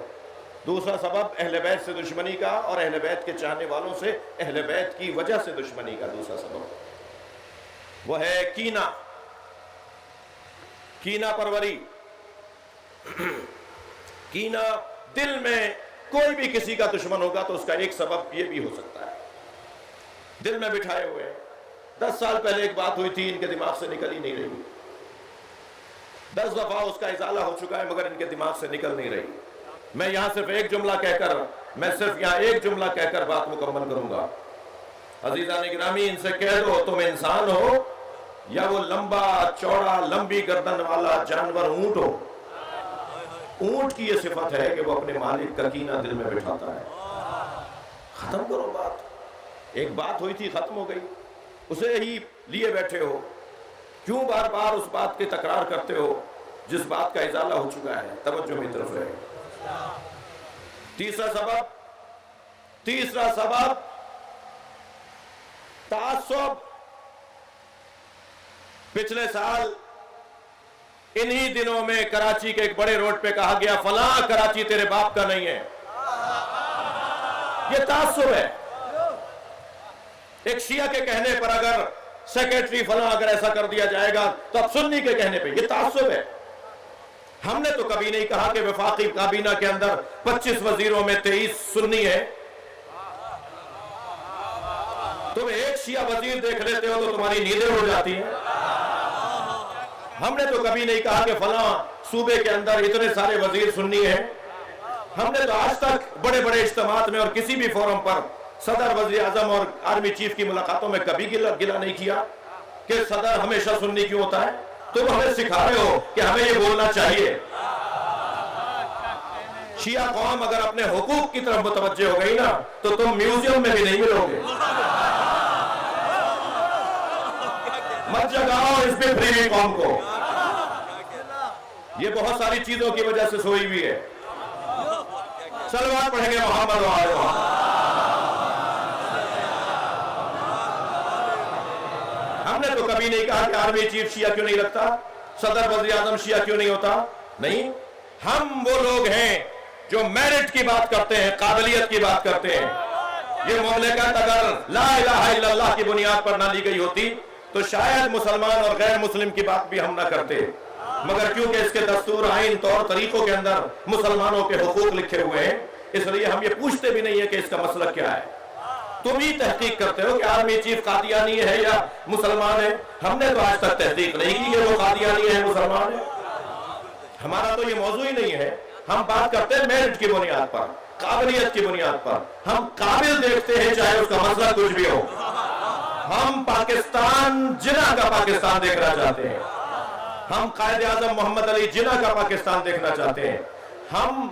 دوسرا سبب اہل بیت سے دشمنی کا اور اہل بیت کے چاہنے والوں سے اہل بیت کی وجہ سے دشمنی کا دوسرا سبب وہ ہے کینہ، کینہ پروری. کینہ دل میں کوئی بھی کسی کا دشمن ہوگا تو اس کا ایک سبب یہ بھی ہو سکتا ہے دل میں بٹھائے ہوئے. 10 سال پہلے ایک بات ہوئی تھی، ان کے دماغ سے نکل ہی نہیں رہی. 10 دفعہ اس کا ازالہ ہو چکا ہے مگر ان کے دماغ سے نکل نہیں رہی. میں یہاں صرف ایک جملہ کہہ کر بات مکمل کروں گا. عزیزان گرامی، ان سے کہہ دو تم انسان ہو یا وہ لمبا چوڑا لمبی گردن والا جانور اونٹ ہو. اونٹ کی یہ صفت ہے کہ وہ اپنے مالک کا کینہ دل میں بٹھاتا ہے. ختم کرو بات. ایک بات ہوئی تھی ختم ہو گئی، اسے ہی لیے بیٹھے ہو. کیوں بار بار اس بات کی تکرار کرتے ہو جس بات کا ازالہ ہو چکا ہے؟ توجہ میری طرف رہے. تیسرا سبب تعصب. پچھلے سال انہی دنوں میں کراچی کے ایک بڑے روڈ پہ کہا گیا فلاں کراچی تیرے باپ کا نہیں ہے. یہ تعصب ہے. ایک شیعہ کے کہنے پر اگر سیکریٹری فلاں اگر ایسا کر دیا جائے گا تو اب سنی کے کہنے پہ یہ تعصب ہے. ہم نے تو کبھی نہیں کہا کہ وفاقی کابینہ کے اندر 25 وزیروں میں 23 سنی ہے. تم ایک شیعہ وزیر دیکھ لیتے ہو تو تمہاری نیندیں اڑ جاتی ہیں. ہم نے تو کبھی نہیں کہا کہ فلاں صوبے کے اندر اتنے سارے وزیر سنی ہیں. ہم نے تو آج تک بڑے بڑے اجتماعات میں اور کسی بھی فورم پر صدر، وزیر اعظم اور آرمی چیف کی ملاقاتوں میں کبھی گلہ نہیں کیا کہ صدر ہمیشہ سنی کیوں ہوتا ہے. تم ہمیں سکھا رہے ہو کہ ہمیں یہ بولنا چاہیے. شیعہ قوم اگر اپنے حقوق کی طرف متوجہ ہو گئی نا تو تم میوزیم میں بھی نہیں ملو گے. مت جگاؤ اس پہ فری قوم کو. یہ بہت ساری چیزوں کی وجہ سے سوئی ہوئی ہے. صلوات پڑھیں گے محمد و آل محمد. ہم نے تو کبھی نہیں کہا کہ آرمی چیف شیعہ کیوں نہیں رکھتا، صدر وزیر اعظم شیعہ کیوں نہیں ہوتا. نہیں، ہم وہ لوگ ہیں جو میرٹ کی بات کرتے ہیں، قابلیت کی بات کرتے ہیں. یہ مملکت اگر لا الہ الا اللہ کی بنیاد پر نہ لی گئی ہوتی تو شاید مسلمان اور غیر مسلم کی بات بھی ہم نہ کرتے. مگر کیونکہ اس کے دستور، آئین، طور طریقوں کے اندر مسلمانوں کے حقوق لکھے ہوئے ہیں، اس لیے ہم یہ پوچھتے بھی نہیں ہیں کہ اس کا مسئلہ کیا ہے. تم ہی تحقیق کرتے ہو کہ آرمی چیف قادیانی ہے یا مسلمان ہے. ہم نے تو آج تک تحقیق نہیں کی کہ وہ قادیانی ہے مسلمان ہے. ہمارا تو یہ موضوع ہی نہیں ہے. ہم بات کرتے ہیں میرٹ کی بنیاد پر، قابلیت کی بنیاد پر. ہم قابل دیکھتے ہیں چاہے اس کا مسئلہ کچھ بھی ہو. ہم پاکستان جناح کا پاکستان دیکھنا چاہتے ہیں. ہم قائد اعظم محمد علی جناح کا پاکستان دیکھنا چاہتے ہیں. ہم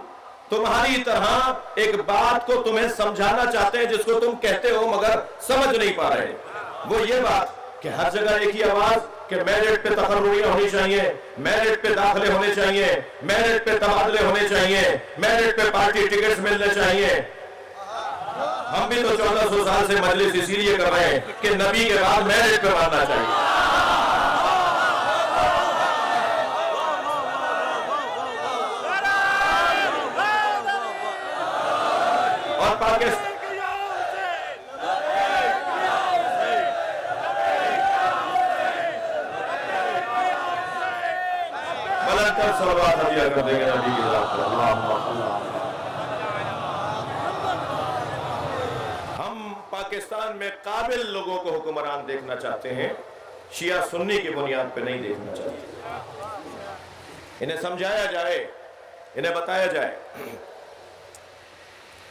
تمہاری طرح ایک بات کو تمہیں سمجھانا چاہتے ہیں جس کو تم کہتے ہو مگر سمجھ نہیں پا رہے. وہ یہ بات کہ ہر جگہ ایک ہی آواز کہ میرٹ پہ تقرریاں ہونی چاہیے، میرٹ پہ داخلے ہونے چاہیے، میرٹ پہ تبادلے ہونے چاہیے، میرٹ پہ پارٹی ٹکٹس ملنے چاہیے. ہم بھی تو 1400 سال سے مجلس اسی لیے کر رہے ہیں کہ نبی کے بعد میرٹ پہ ماننا چاہیے. اور پاکستان بلند کر صلوات ہدیہ کر دیں گے نبی کی ذات پر. ہم پاکستان میں قابل لوگوں کو حکمران دیکھنا چاہتے ہیں، شیعہ سنی کی بنیاد پہ نہیں دیکھنا چاہتے. انہیں سمجھایا جائے، انہیں بتایا جائے.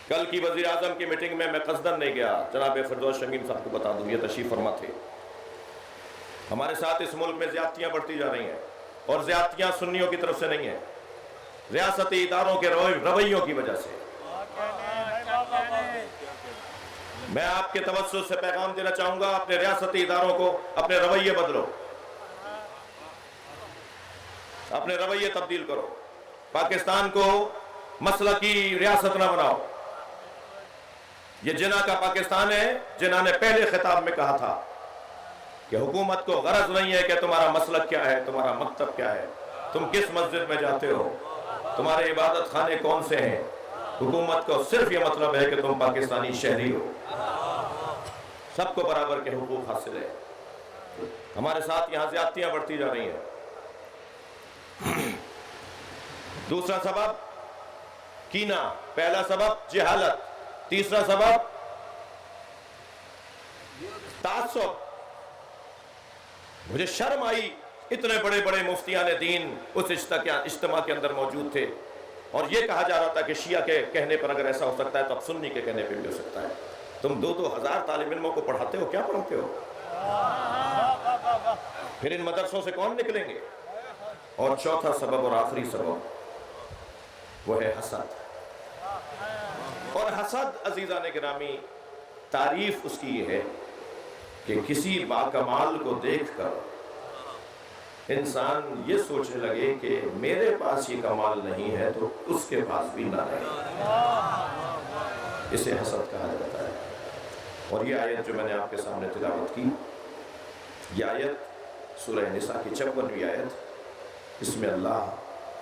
کل کی وزیر اعظم کی میٹنگ میں قصدن نہیں گیا. جناب فردوس شمیم صاحب کو بتا دوں، یہ تشریف فرما تھے. ہمارے ساتھ اس ملک میں زیادتیاں بڑھتی جا رہی ہیں اور زیادتیاں سنیوں کی طرف سے نہیں ہیں، ریاستی اداروں کے رویوں کی وجہ سے. میں آپ کے توسط سے پیغام دینا چاہوں گا، اپنے ریاستی اداروں کو اپنے رویے بدلو، اپنے رویے تبدیل کرو. پاکستان کو مسلکی ریاست نہ بناؤ. یہ جناح کا پاکستان ہے. جناح نے پہلے خطاب میں کہا تھا کہ حکومت کو غرض نہیں ہے کہ تمہارا مسلک کیا ہے، تمہارا مکتب کیا ہے. تم کس مسجد میں جاتے ہو، تمہارے عبادت خانے کون سے ہیں. حکومت کو صرف یہ مطلب ہے کہ تم پاکستانی شہری ہو. سب کو برابر کے حقوق حاصل ہے. ہمارے ساتھ یہاں زیادتیاں بڑھتی جا رہی ہیں. دوسرا سبب کینہ، پہلا سبب جہالت، تیسرا سبب تعصب. مجھے شرم آئی، اتنے بڑے بڑے مفتیان دین اس اجتماع کے اندر موجود تھے اور یہ کہا جا رہا تھا کہ شیعہ کے کہنے پر اگر ایسا ہو سکتا ہے تو اب سنی کے کہنے پہ بھی ہو سکتا ہے. تم 2,000 طالب علموں کو پڑھاتے ہو، کیا پڑھاتے ہو؟ پھر ان مدرسوں سے کون نکلیں گے؟ اور چوتھا سبب اور آخری سبب وہ ہے حسد. اور حسد عزیزان گرامی، تعریف اس کی یہ ہے کہ کسی باکمال کو دیکھ کر انسان یہ سوچنے لگے کہ میرے پاس یہ کمال نہیں ہے تو اس کے پاس بھی نہ رہے. اسے حسد کہا جاتا ہے. اور یہ آیت جو میں نے آپ کے سامنے تلاوت کی، یہ آیت سورہ نساء کی 56ویں آیت، اس میں اللہ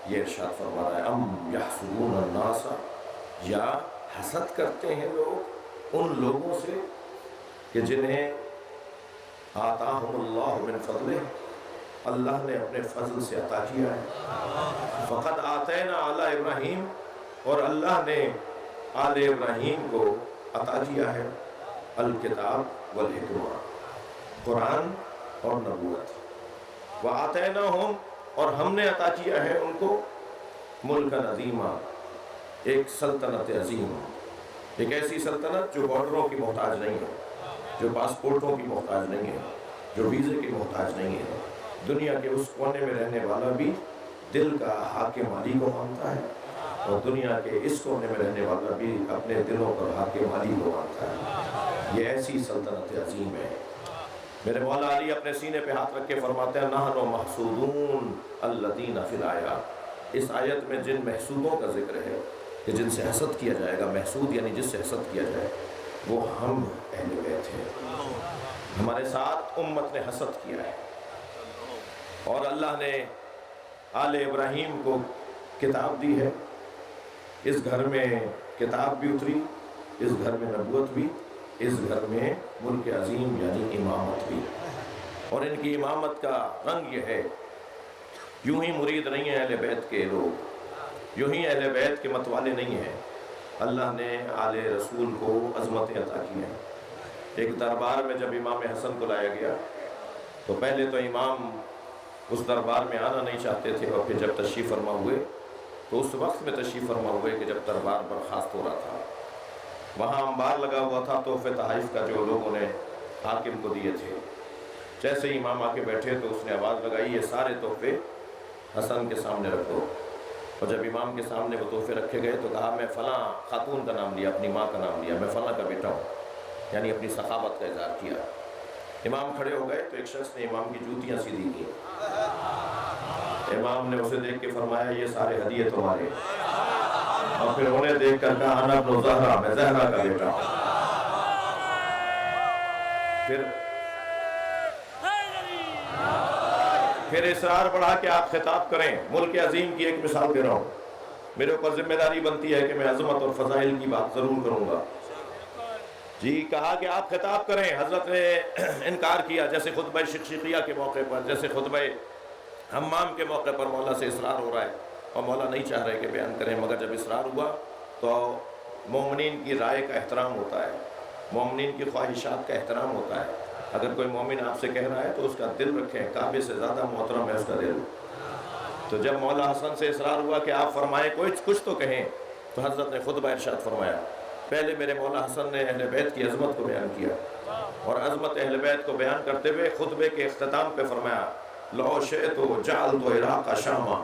یہ ارشاد فرما رہا ہے ام یحسدون الناس، یا حسد کرتے ہیں لوگ ان لوگوں سے کہ جنہیں آتاہم اللہ من فضلہ، اللہ نے اپنے فضل سے عطا کیا ہے. فقد آتینا آل ابراہیم، اور اللہ نے آل ابراہیم کو عطا کیا ہے الکتاب والحکمہ، قرآن اور نبوت. وآتیناہم، اور ہم نے عطا کیا ہے ان کو ملکا عظیما، ایک سلطنت عظیم، ایک ایسی سلطنت جو بارڈروں کی محتاج نہیں ہے، جو پاسپورٹوں کی محتاج نہیں ہے، جو ویزے کی محتاج نہیں ہے. دنیا کے اس کونے میں رہنے والا بھی دل کا حاکم علی کو مانتا ہے، اور دنیا کے اس کونے میں رہنے والا بھی اپنے دلوں پر حاکم علی کو مانتا ہے. یہ ایسی سلطنت عظیم ہے. میرے مولا علی اپنے سینے پہ ہاتھ رکھ کے فرماتے ہیں نحن محسودون الذین فی الآیات. اس آیت میں جن محسودوں کا ذکر ہے کہ جن سے حسد کیا جائے گا، محسود یعنی جس سے حسد کیا جائے، وہ ہم اہل بیت ہیں. ہمارے ساتھ امت نے حسد کیا ہے. اور اللہ نے آل ابراہیم کو کتاب دی ہے. اس گھر میں کتاب بھی اتری، اس گھر میں نبوت بھی، اس گھر میں ملک عظیم یعنی امامت بھی. اور ان کی امامت کا رنگ یہ ہے، یوں ہی مرید نہیں ہیں اہل بیت کے لوگ، یوں ہی اہل بیت کے متوالے نہیں ہیں. اللہ نے آل رسول کو عظمتیں عطا کی ہیں. ایک دربار میں جب امام حسن کو لایا گیا تو پہلے تو امام اس دربار میں آنا نہیں چاہتے تھے، اور پھر جب تشریف فرما ہوئے تو اس وقت میں تشریف فرما ہوئے کہ جب دربار برخاست ہو رہا تھا. وہاں انبار لگا ہوا تھا تحفے تحائف کا جو لوگوں نے حاکم کو دیے تھے. جیسے ہی امام آ کے بیٹھے تو اس نے آواز لگائی یہ سارے تحفے حسن کے سامنے رکھ دو. اور جب امام کے سامنے وہ تحفے رکھے گئے تو کہا میں فلاں خاتون کا نام لیا، اپنی ماں کا نام لیا، میں فلاں کا بیٹا ہوں، یعنی اپنی سخاوت کا اظہار کیا. امام کھڑے ہو گئے تو ایک شخص نے امام کی جوتیاں سیدھی کی. امام نے اسے دیکھ کے فرمایا یہ سارے ہدیے تمہارے. اور پھر انہیں دیکھ کر کہا انا ابن زہرا، میں زہرا کا بیٹا ہوں. پھر اصرار بڑھا کہ آپ خطاب کریں. ملک عظیم کی ایک مثال دے رہا ہوں، میرے اوپر ذمہ داری بنتی ہے کہ میں عظمت اور فضائل کی بات ضرور کروں گا. جی کہا کہ آپ خطاب کریں. حضرت نے انکار کیا، جیسے خطبہ شقشقیہ کے موقع پر، جیسے خطبہ حمام کے موقع پر مولا سے اصرار ہو رہا ہے اور مولا نہیں چاہ رہے کہ بیان کریں. مگر جب اصرار ہوا تو مومنین کی رائے کا احترام ہوتا ہے، مومنین کی خواہشات کا احترام ہوتا ہے. اگر کوئی مومن آپ سے کہہ رہا ہے تو اس کا دل رکھیں، کعبے سے زیادہ محترم ہے اس کا دل. تو جب مولا حسن سے اصرار ہوا کہ آپ فرمائیں کچھ تو کہیں، تو حضرت نے خطبہ ارشاد فرمایا. پہلے میرے مولا حسن نے اہل بیت کی عظمت کو بیان کیا، اور عظمت اہل بیت کو بیان کرتے ہوئے خطبے کے اختتام پہ فرمایا لو شئت جعلت عراق شاما.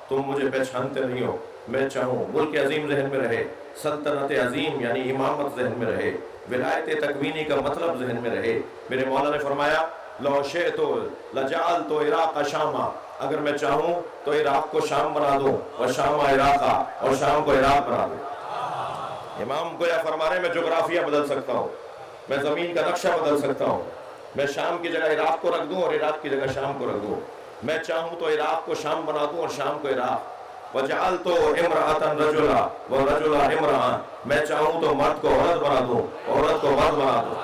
تم مجھے پہچانتے نہیں ہو، میں چاہوں ملک عظیم ذہن میں رہے، سلطنت عظیم یعنی امامت ذہن میں رہے، ولایت تکوینی کا مطلب ذہن میں رہے. میرے مولا نے فرمایا لو شئت لجعلت عراق شاما، اگر میں چاہوں تو عراق کو شام بنا دوں، اور شام عراقا، اور شام کو عراق بنا دوں. امام گویا فرما رہے ہیں میں جغرافیہ بدل سکتا ہوں، میں زمین کا نقشہ بدل سکتا ہوں، میں شام کی جگہ عراق کو رکھ دوں اور عراق کی جگہ شام کو رکھ دوں. میں چاہوں تو عراق کو شام بنا دوں اور شام کو عراق. وجعلت امرأة رجلا ورجلا امرأة، میں چاہوں تو مرد کو عورت بنا دوں، عورت کو مرد بنا دوں.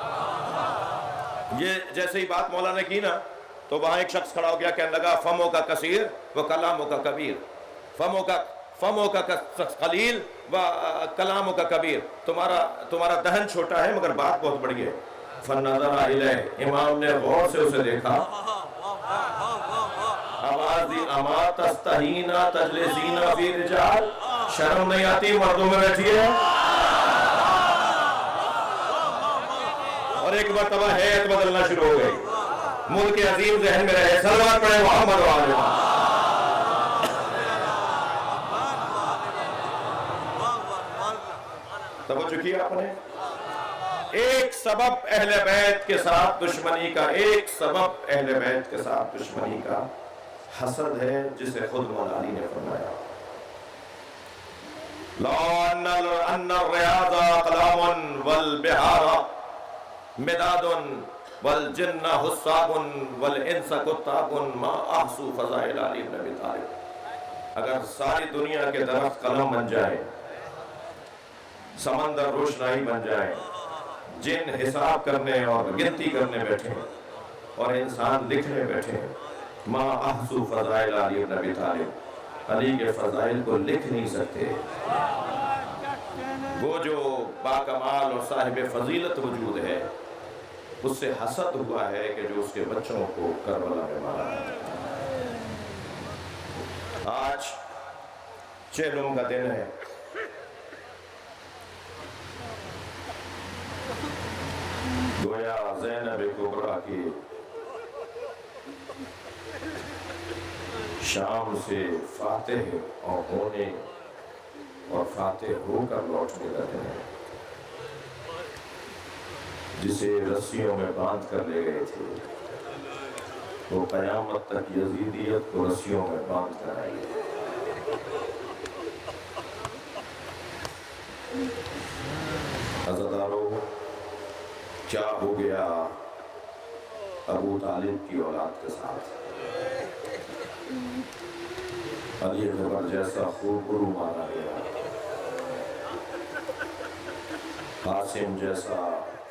یہ جیسے ہی بات مولا نے کی نا تو وہاں ایک شخص کھڑا ہو گیا، کہنے لگا فمو کا کثیر و کلاموں کا کبیر. فمو کا قلیل و کلاموں کا کبیر. تمہارا دہن چھوٹا ہے مگر بات بہت بڑی ہے. فنظر الیہ، امام نے غور سے اسے دیکھا. آوازی اما تستحینا تجلسینا فی رجال، شرم نہیں آتی مردوں میں بیٹھی ہے. اور ایک مرتبہ حیت بدلنا شروع ہو گئی. ملک عظیم ذہن میں رہے. صلوات پڑھے محمد و آل محمد. توجہ کیا آپ نے؟ ایک سبب اہل بیت کے ساتھ دشمنی کا، ایک سبب اہل بیت کے ساتھ دشمنی کا حسد ہے، جسے خود مولا علی نے فرمایا لَوْ أَنَّ الرِّيَاضَ قَلَامٌ وَالْبِحَارَ مِدَادٌ وَالْجِنَّ حُسَّابٌ وَالْإِنسَ كُتَّابٌ مَا أَحْصُوا فَضَائِلَ عَلِي بْنِ أَبِي طَالِب. اگر ساری دنیا کے درخت قلم بن جائے، سمندر روشنائی بن جائے، جن حساب کرنے اور گنتی کرنے بیٹھے اور انسان لکھنے بیٹھے، ما احصو فضائل علی بن ابی طالب، علی کے فضائل کو لکھ نہیں سکتے. وہ جو باکمال اور صاحب فضیلت وجود ہے، اس سے حسد ہوا ہے کہ جو اس کے بچوں کو کربلا میں مارا. آج چہلم کا دن ہے. گویا زینب کبریٰ کی شام سے فاتح اور ہونے اور فاتح ہو کر لوٹنے لگے ہیں، جسے رسیوں میں باندھ کر لے گئے تھے، وہ قیامت تک یزیدیت کو رسیوں میں باندھ کر آئی ہے. عزادارو، کیا ہو گیا ابو طالب کی اولاد کے ساتھ؟ علی اکبر جیسا خوب گرو مانا گیا، قاسم جیسا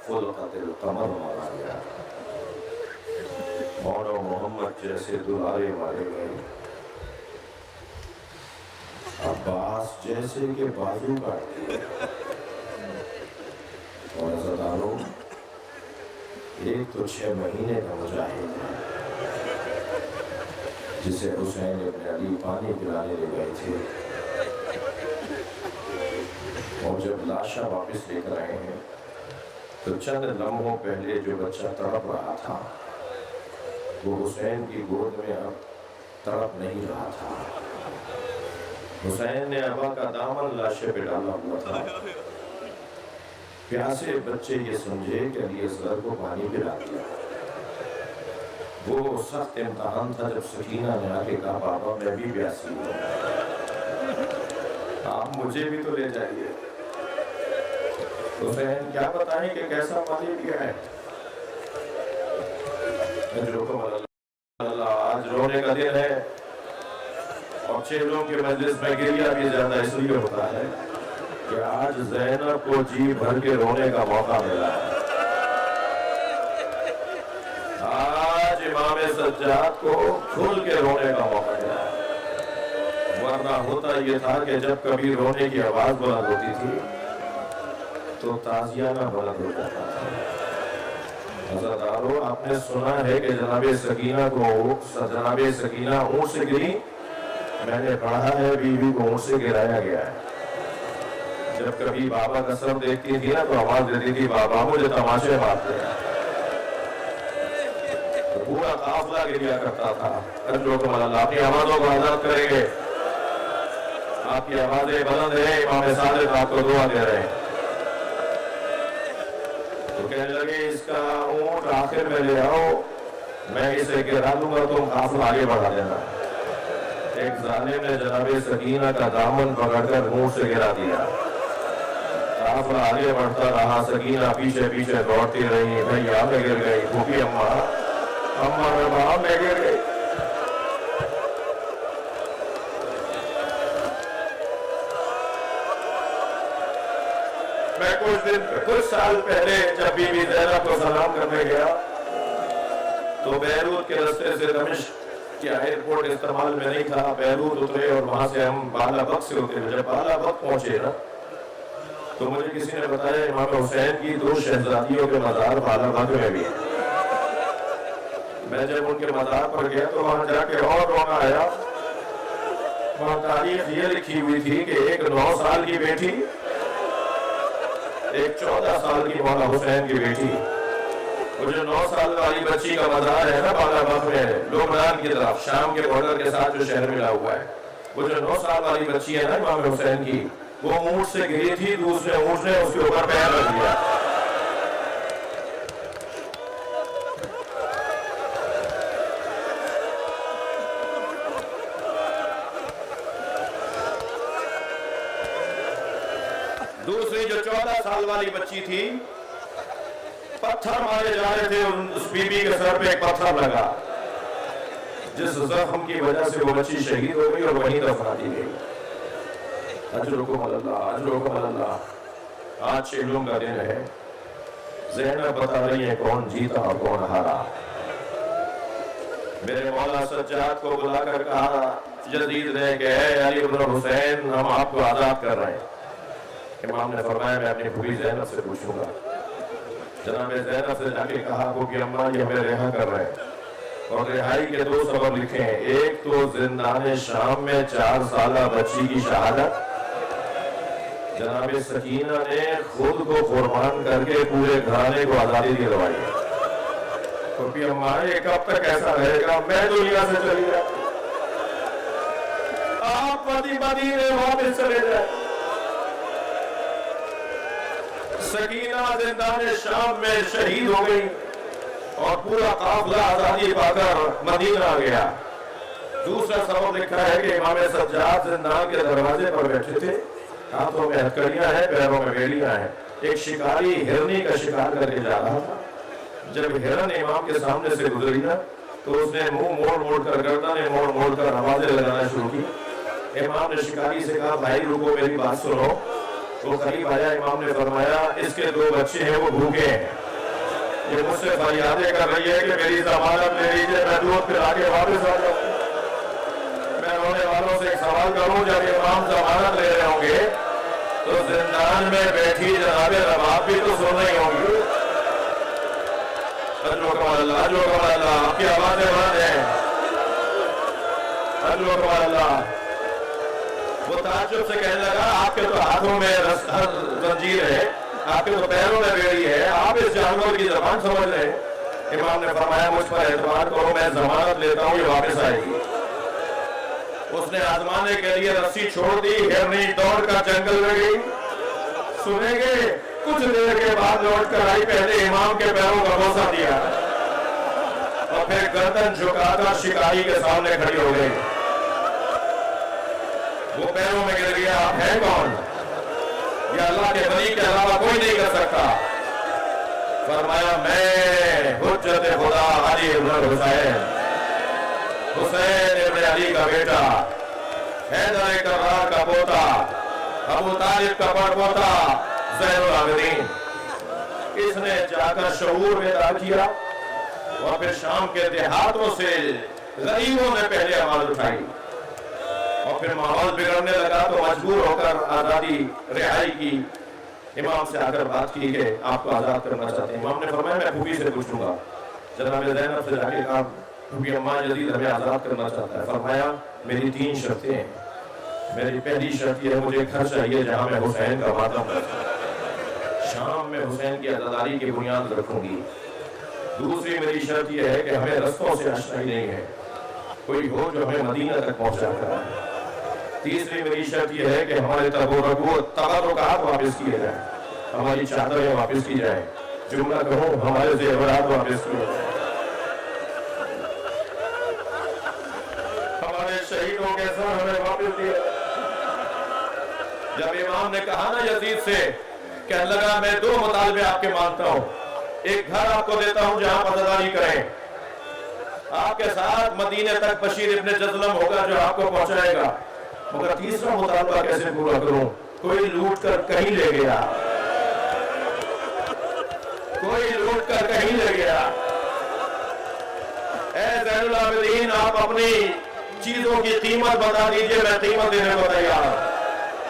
فلقت القمر مانا گیا، مولا محمد جیسے دلارے مارے گئے، عباس جیسے کہ بازو کاٹ دیے. اور عزاداروں، ایک تو 6 مہینے کا مجاہد ہے جسے حسین ابن علی پانی پلانے لے گئے تھے، اور جب لاشا واپس لے کر آئے ہیں تو چند لمحوں پہلے جو بچہ تڑپ رہا تھا وہ حسین کی گود میں اب تڑپ نہیں رہا تھا. حسین نے ابا کا دامن لاشے پہ ڈالا ہوا تھا. پیاسے بچے یہ سمجھے کہ علی اصغر کو پانی پلا دیا. وہ سخت امتحان تھا جب سکینہ نے آ کے کہا بابا میں بھی پیاسی ہوں، آپ مجھے بھی تو لے جائیے. حسین کیا بتائیں کہ کیسا پانی پیا ہے. اللہ، آج رونے کا دن ہے اور چہلوں کے مجلس میں گریہ بھی زیادہ اس لیے ہوتا ہے کہ آج زینب کو جی بھر کے رونے کا موقع ملا ہے. آج امام سجاد کو کھل کے رونے کا موقع ملا ہے. ورنہ ہوتا یہ تھا کہ جب کبھی رونے کی آواز بلند ہوتی تھی تو تعزیانہ بلند ہو جاتا تھا. عزادارو، آپ نے سنا ہے کہ جناب سکینہ اونٹ سے گری. میں نے پڑھا ہے بیوی کو اونٹ سے گرایا گیا ہے. جب کبھی بابا کا سر دیکھتی تھی نا تو آواز دیتی تھی بابا مجھے تماشے مارتے ہیں. پورا قافلہ گریا کرتا تھا. اللہ اپنی آوازوں کو آزاد کریں گے. آپ کی آوازیں بلند ہیں. امام صادق آپ کو دعا دے رہے ہیں. تو کہنے لگے اس کا اونٹ آخر میں لے آؤ، میں اسے گرا دوں گا، تم قافلہ آگے بڑھا دینا. ایک ظالم نے جناب سکینہ کا دامن پکڑ کر اونٹ سے گرا دیا. قافلہ آگے بڑھتا رہا. سکینہ پیچھے پیچھے دوڑتی رہی. بھیا میں گر گئی. پھوپھی اماں میں گر گئی. میں کچھ سال پہلے جب بی بی زینب کو سلام کرنے گیا تو بیروت کے راستے سے دمشق کیا ایئرپورٹ استعمال میں نہیں تھا. بیروت اترے اور وہاں سے ہم بالا بک سے اترے. جب بالا بک پہنچے نا تو مجھے کسی نے بتایا امام حسین کی 2 شہزادیوں کے مزار بالا بک میں بھی ہیں. میں جب ان کے مزار پر گیا تو وہاں جا کے اور رونا آیا. وہاں تاریخ یہ لکھی ہوئی تھی کہ ایک 9 سال کی بیٹی، ایک 14 سال کی مولا حسین کی بیٹی. وہ جو 9 سال والی بچی کا مزار ہے نا بالا بک میں لبنان کی طرف شام کے بارڈر کے ساتھ جو شہر ملا ہوا ہے، وہ جو 9 سال والی بچی ہے نا امام حسین کی، وہ اونٹ سے گری تھی. دوسرے اونٹ نے اس کے اوپر پیر رکھ دیا. دوسری جو 14 سال والی بچی تھی، پتھر مارے جا رہے تھے. اس بی بی کے سر پہ ایک پتھر لگا، جس زخم کی وجہ سے وہ بچی شہید ہو گئی اور وہیں دفنا دی گئی. اجرکم اللہ، اجرکم اللہ. آج شہیدوں کا دن ہے. زینب بتا رہی ہے کون جیتا اور کون ہارا. میرے مولا سجاد کو بلا کر کہا یزید نے کہ اے علی بن حسین، ہم آپ کو آزاد کر رہے ہیں. امام نے فرمایا میں اپنی پوری زینب سے پوچھوں گا. جناب زینب سے جا کے کہا کہ اماں یہ ہمیں رہا کر رہے ہیں، اور رہائی کے 2 سبب لکھے ہیں. ایک تو زندان شام میں 4 سالہ بچی کی شہادت. جناب سکینہ نے خود کو قربان کر کے پورے گھرانے کو آزادی دلوائی ہے. تو بھی اماں یہ کب تک ایسا رہے گا؟ میں دنیا سے چلی گیا، آپ مدینے واپس چلے جائیں. سکینہ زندان شام میں شہید ہو گئی اور پورا قافلہ آزادی پا کر مدینہ آ گیا. دوسرا سبب لکھا ہے کہ امام سجاد زندان کے دروازے پر بیٹھے تھے. ہاتھوں میں ہتھکڑیاں ہیں، پیروں میں بیڑیاں ہیں. ایک شکاری ہرنی کا شکار کر کے جا رہا تھا. جب ہرن امام کے سامنے سے گزری نا تو اس نے منہ موڑ موڑ کر گردنیں موڑ موڑ کر آوازیں لگانا شروع کی. امام نے شکاری سے کہا بھائی رکو میری بات سنو. وہ قریب آیا. امام نے فرمایا اس کے 2 بچے ہیں، وہ بھوکے ہیں. یہ مجھ سے فریادیں کر رہی ہے کہ میری ضمانت لے لیجیے، میں دودھ پلا کے واپس آ جاؤں. میں رونے والوں سے ایک سوال کروں، جب امام ضمانت لے رہے ہوں گے تو زندان میں بیٹھی جناب رباب بھی تو سن رہی ہوں گی. اجرکم اللہ، اجرکم اللہ. آپ کی آوازیں بند ہیں. اجرکم اللہ. وہ تعجب سے کہنے لگا آپ کے تو ہاتھوں میں زنجیر ہے، آپ کے تو پیروں میں بیڑی ہے، آپ اس جانور کی زبان سمجھ رہے ہیں. امام نے فرمایا مجھ پر اعتماد کرو، میں ضمانت لیتا ہوں، یہ واپس آئے گی. اس نے آزمانے کے لیے رسی چھوڑ دی. ہرنی دوڑ کر جنگل میں گئی. سنیں گے کچھ دیر کے بعد لوٹ کر آئی. پہلے امام کے پیروں کا بوسہ دیا اور پھر گردن جھکا کر شکاری کے سامنے کھڑی ہو گئی. وہ پیروں میں گر گیا. آپ ہیں کون؟ یہ اللہ کے ولی کے علاوہ کوئی نہیں کر سکتا. فرمایا میں حجت خدا علی ابن حسین، حسین ابن علی کا بیٹا، حیدر کرار کا پوتا، ابو طالب کا پڑپوتا، زین العابدین. اس نے جا کر شعور بیدار کیا اور پھر شام کے دیہاتوں سے غریبوں نے پہلے آواز اٹھائی اور پھر ماحول بگڑنے لگا تو مجبور ہو کر آزادی رہائی کی. امام سے آ کر بات کی کہ آپ کو آزاد کرنا چاہتے ہیں. امام نے فرمایا میں پھوپھی سے پوچھوں گا. جناب زینب سے جا کے کہا پھوپھی اماں یزید ہمیں آزاد کرنا چاہتا ہے. فرمایا میری 3 شرطیں ہیں. میری پہلی شرط یہ ہے مجھے گھر چاہیے جہاں میں حسین کا ماتم رکھوں. شام میں حسین کی عزاداری کی بنیاد رکھوں گی. دوسری میری شرط یہ ہے کہ ہمیں رستوں سے آشنائی نہیں ہے، کوئی ہو جو ہمیں مدینہ تک پہنچا کر. تیسری میری شرط یہ ہے کہ ہمارے تبرکات واپس کیے جائیں، ہماری چادریں واپس کی جائیں، جملہ کہوں ہمارے زیورات واپس کیے جائیں، ہمارے شہیدوں کے سر ہمیں واپس دیے. جب امام نے کہا نا یزید سے کہنے لگا میں 2 مطالبے آپ کے مانتا ہوں. ایک گھر آپ کو دیتا ہوں جہاں عزاداری کریں، آپ کے ساتھ مدینے تک بشیر ابن جزلم ہوگا جو آپ کو پہنچائے گا، مگر تیسرا مطالبہ کیسے پورا کروں؟ کوئی لوٹ کر کہیں لے گیا، کوئی لوٹ کر کہیں لے گیا. اے زین العابدین آپ اپنی چیزوں کی قیمت بتا دیجئے, میں قیمت دینے کو تیار ہوں.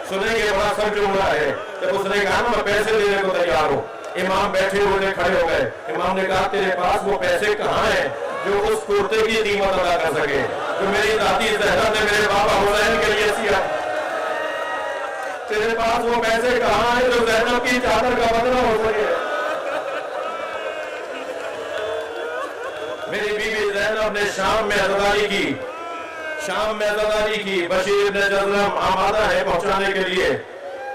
سنیں گے بڑا سر جو ہوا ہے, جب اس نے کہا میں پیسے دینے کو تیار ہوں, امام بیٹھے ہوئے کھڑے ہو گئے. امام نے کہا تیرے پاس وہ پیسے کہاں ہیں جو اس کرتے کی قیمت ادا کر سکے جو میری دادی زہرا نے میرے بابا حسین کے لیے سیا؟ تیرے پاس وہ پیسے کہاں ہیں جو زینب کی چادر کا بدلہ ہو سکے؟ میری بیوی زینب نے شام میں عزاداری کی. بشیر ابن جزلم آمادہ ہے پہنچانے کے لیے.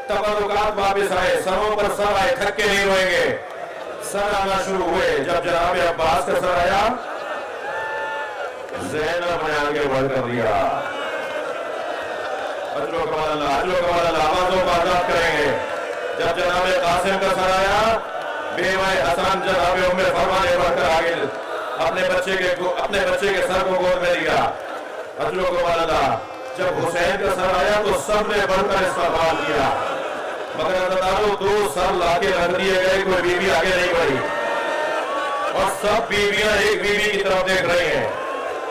تبرکات واپس آئے, سروں پر سر آئے, تھک کے نہیں روئیں گے. سر آنا شروع ہوئے. جب جناب عباس کا سر آیا, زینب نے آگے بڑھ کر دیا. اجر و کمال اللہ, آوازوں کو آزاد کریں گے. جب جناب قاسم کا سر آیا, بیوہ حسن جناب ام فرما نے بڑھ کر آگے اپنے بچے کے سر کو گود میں لیا. اجر و کمال اللہ. جب حسین کا سر آیا تو سب نے بڑھ کر استقبال کیا, مگر عزاداروں 2 سر لا کے رکھ دیے گئے, کوئی بیوی آگے نہیں بڑھی اور سب بیویاں ایک بیوی کی طرف دیکھ رہی ہیں.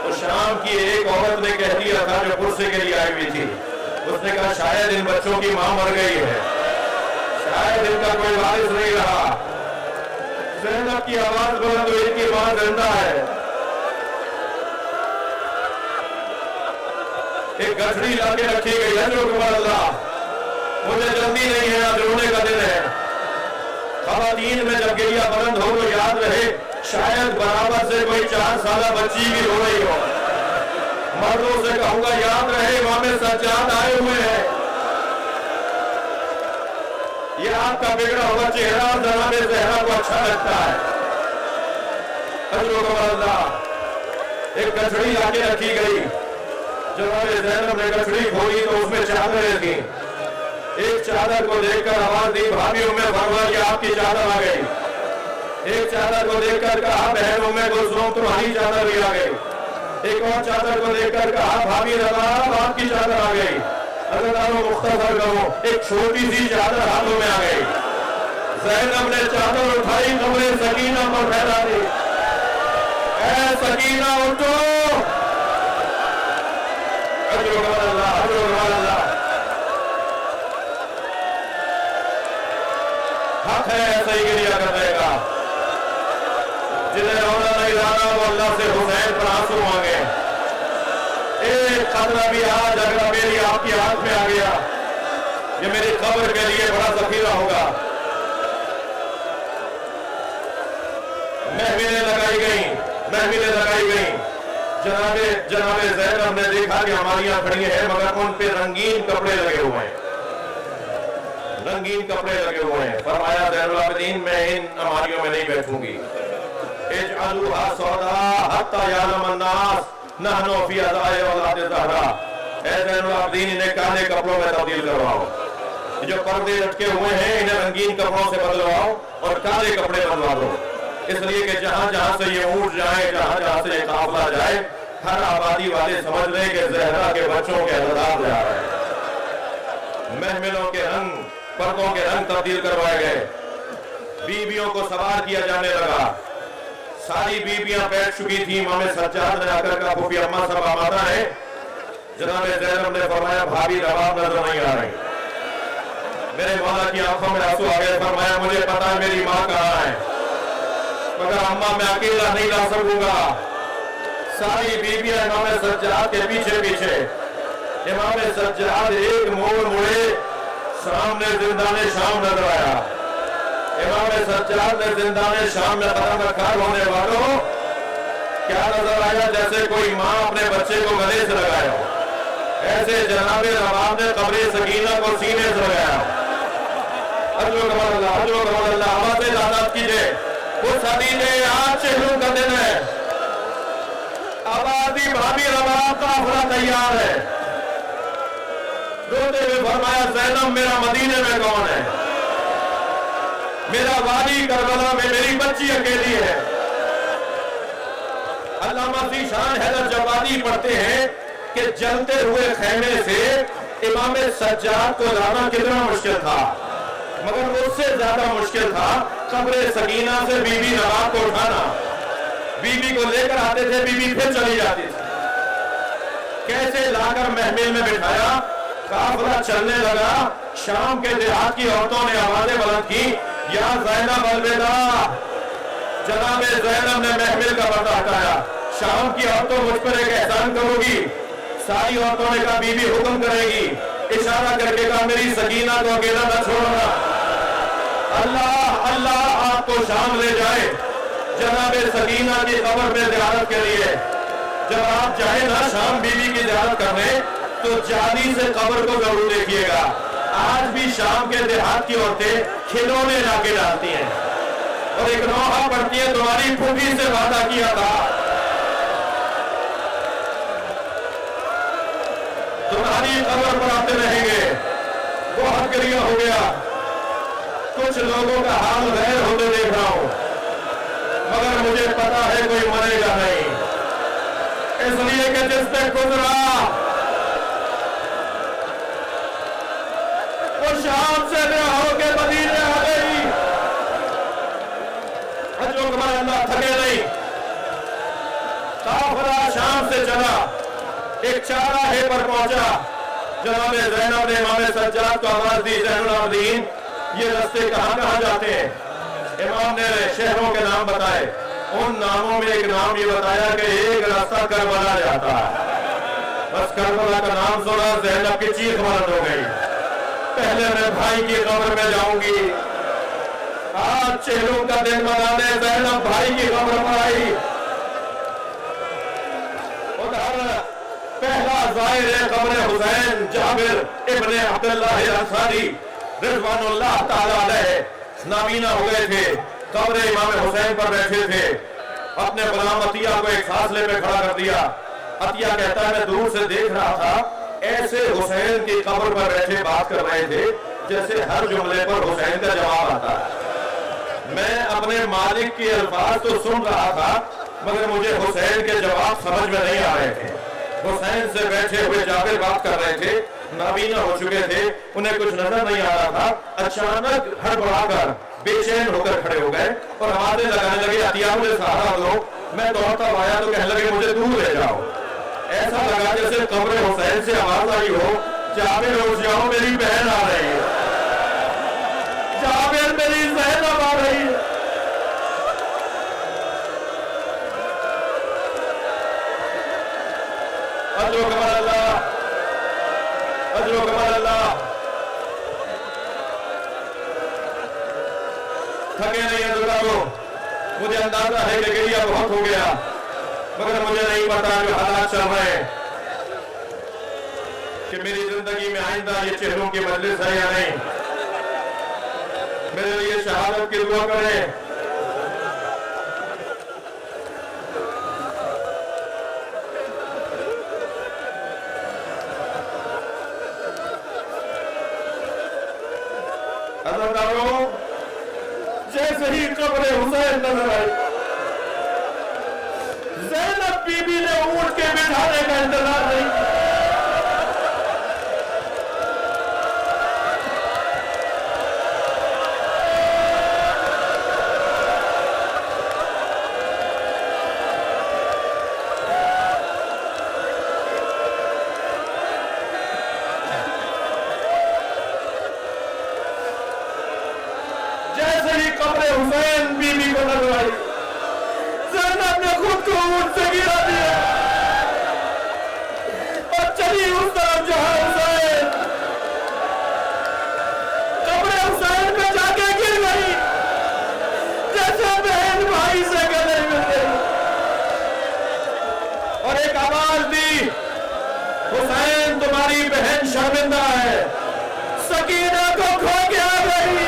تو شام کی ایک عورت نے کہہ دیا تھا جو کرسی کے لیے آئی ہوئی تھی, اس نے کہا شاید ان بچوں کی ماں مر گئی ہے, شاید ان کا کوئی وارث نہیں رہا. زینب کی آواز بلند ہوئی, ان کی ماں زندہ ہے. ایک گٹھڑی لا کے رکھی گئی. اللہ, مجھے جلدی نہیں ہے, آج رونے کا دن ہے. خواتین میں جب گریہ بلند ہو تو یاد رہے شاید برابر سے کوئی 4 سالہ بچی بھی رو رہی ہو. مردوں سے کہوں گا یاد رہے امام سجاد آئے ہوئے ہیں. یہ آپ کا بگڑا ہوا چہرہ جناب زہرا کو اچھا لگتا ہے. اللہ, ایک گٹھڑی لا کے رکھی گئی. جناب زینب نے گٹھڑی کھولی تو اس میں چادریں تھیں. ایک چادر کو دیکھ کر آواز دی, بھابھیوں میں فرمایا کہ آپ کی چادر آ گئی. ایک چادر کو دیکھ کر کہا بہنوں میں گلزوم تمہاری چادر بھی آ گئی. ایک اور چادر کو دیکھ کر کہا بھابھی رضا آپ کی چادر آ گئی. عزیزانو مختصر کرو, ایک چھوٹی سی چادر ہاتھوں میں آ گئی. زینب نے چادر اٹھائی, قبر سکینہ پر پھیلا دی. اے سکینہ اٹھو. اللہ, حق ہے ایسا ہی گریہ کرنے کا. جنہیں رونا نہیں لانا وہ اللہ سے حسین پر آنسو مانگے. ایک خطرہ بھی آج اگر میری آپ کی ہاتھ میں آ گیا, یہ میری قبر کے لیے بڑا ذخیرہ ہوگا. محفلیں لگائی گئیں. جناب زینب نے دیکھا کہ ہماریاں کھڑی ہیں مگر ان پہ رنگین کپڑے لگے ہوئے ہیں. فرمایا زین العابدین میں ان ہماریوں میں نہیں بیٹھوں گی. اجعلوها سودا حتی یعلم الناس نحن فی عزاء اولاد زہرا. اے زین العابدین انہیں کالے کپڑوں میں تبدیل کرواؤ. جو پردے لٹکے ہوئے ہیں انہیں رنگین کپڑوں سے بدلواؤ اور کالے کپڑے بدلوا دو. اس لیے کہ جہاں جہاں سے یہ اونٹ جائے, جہاں جہاں سے یہ قافلہ جائے, ہر آبادی والے سمجھ لیں کہ زہرا کے بچوں کے عزادار جا رہے ہیں. محملوں کے رنگ, پردوں کے رنگ تبدیل کروائے گئے. بیویوں کو سوار کیا جانے لگا. ساری بیویاں بیٹھ چکی تھی. امام سجاد نے آ کر کہا پھوپھی اماں سب آمادہ ہیں. جناب زینب نے فرمایا بھابھی رباب نظر نہیں آ رہی. میرے مولا کی آنکھوں میں آنسو آ گئے. فرمایا مجھے پتا ہے میری ماں کہاں ہے, مگر اماں میں اکیلا نہیں لا سکوں گا. ساری بیویاں امام سجاد کے پیچھے. امام سجاد ایک موڑ مڑے, سامنے زندان شام نظر آیا. امام سجاد نے زندان شام میں قدم رکھا. رونے والوں کیا نظر آیا؟ جیسے کوئی ماں اپنے بچے کو گلے سے لگایا ہو, ایسے جناب رباب نے قبر سکینہ کو سینے سے لگایا. اللہ, آوازیں تعداد کیجئے. اس حدیث آج سے شروع کر دینا ہے. آبادی بھابھی رباب کا افرا تیار ہے. روتے ہوئے فرمایا زینب میرا مدینے میں کون ہے؟ میرا والی کربلا میں میری بچی اکیلی ہے. علامہ ذیشان حیدر جوادی پڑھتے ہیں کہ جلتے ہوئے خیمے سے امام سجاد کو لانا کتنا مشکل تھا, مگر اس سے زیادہ مشکل تھا قبر سکینہ سے بی بی نواب کو اٹھانا، بی بی کو لے کر آتے تھے، بی بی پھر چلی جاتی تھی، کیسے لا کر محمل میں بٹھایا، قافلہ چلنے لگا، شام کے دیہات کی عورتوں نے آوازیں بلند کی، یا زینب الوداع، جناب زینب نے محمل کا پردہ ہٹایا، شام کی عورتوں مجھ پر ایک احسان کرو گی، ساری عورتوں نے کہا بی بی حکم کرے گی، اشارہ کر کے کہا میری سکینہ کو اکیلا نہ چھوڑنا، اللہ اللہ آپ کو شام لے جائے جناب سکینہ کی قبر میں زیارت کے لیے، جب آپ جائیں نا شام بی بی کی زیارت کرنے تو جالی سے قبر کو ضرور دیکھیے گا، آج بھی شام کے دیہات کی عورتیں کھلونے لا کے ڈالتی ہیں اور ایک نوحہ پڑھتی ہیں تمہاری پھوپھی سے وعدہ کیا تھا، تمہاری قبر پر آتے رہیں گے، بہت گریہ ہو گیا، کچھ لوگوں کا حال غیر ہوتے دیکھ رہا ہوں، مگر مجھے پتا ہے کوئی مرے گا نہیں، اس لیے کہ جس پہ گزرا وہ شام سے بے ہو کے مدینے آ گئی، حج و کمال اللہ تھکے نہیں، قافلہ شام سے چلا، ایک چاراہے پر پہنچا، جناب زینب نے امام سجاد کو آواز دی، زین العابدین یہ رستے کہاں کہاں جاتے ہیں، امام نے شہروں کے نام بتائے، ان ناموں میں ایک نام یہ بتایا کہ ایک راستہ کربلا جاتا ہے، بس کربلا کا نام سنا زینب کی چیخ بلند ہو گئی، پہلے میں بھائی کی قبر میں جاؤں گی، آج چہلوں کا دن منانے زینب بھائی کی قبر پر آئی، ادھر پہلا زائر قبر حسین جابر ابن عبداللہ الانصاری رضوان اللہ تعالیٰ علیہ نابینا ہو گئے تھے، قبر امام حسین پر بیٹھے تھے، اپنے غلام عطیہ کو ایک فاصلے پہ کھڑا کر دیا، عطیہ کہتا ہے میں دور سے دیکھ رہا تھا، ایسے حسین کی قبر پر بیٹھے بات کر رہے تھے جیسے ہر جملے پر حسین کا جواب آتا ہے، میں اپنے مالک کے الفاظ تو سن رہا تھا مگر مجھے حسین کے جواب سمجھ میں نہیں آ رہے تھے، حسین سے بیٹھے ہوئے جابر بات کر رہے تھے، نابینا ہو چکے تھے، انہیں کچھ نظر نہیں آ رہا تھا، اچانک ہڑبڑا کر بے چین ہو کر کھڑے ہو گئے اور آوازیں لگانے لگے عطیہ مجھے سہارا دو، میں دوڑتا ہوا آیا تو کہنے لگے مجھے دور لے جاؤ، ایسا لگا جیسے قبر حسین سے آواز آئی ہو جابر اٹھ جاؤ میری بہن آ رہی ہے، جابر میری زینب آ رہی ہے، اجر و کمال اللہ، اجر و کمال اللہ، تھکے نہیں ہیں دلہنوں، مجھے اندازہ ہے کہ گریہ بہت ہو گیا مگر مجھے نہیں پتا جو حالات چل رہے ہیں کہ میری زندگی میں آئندہ یہ چہروں کی مجلس ہے یا نہیں، میرے لیے شہادت کی دعا کریں، عزیزانو جیسے ہی قبر حسین نظر آئی زینب بی بی نے اونٹ کے بٹھانے کا انتظار نہیں کیا، جیسے ہی قبر حسین بی بی کو نظر آئی زینب نے خود کو اونٹ سے گرا دیا اور چلی اس طرف جہاں حسین، قبر حسین پہ جا کے گر گئی جیسے بہن بھائی سے گلے مل گئی اور ایک آواز دی حسین تمہاری بہن شرمندہ ہے، سکینہ کو کھو کے آ گئی،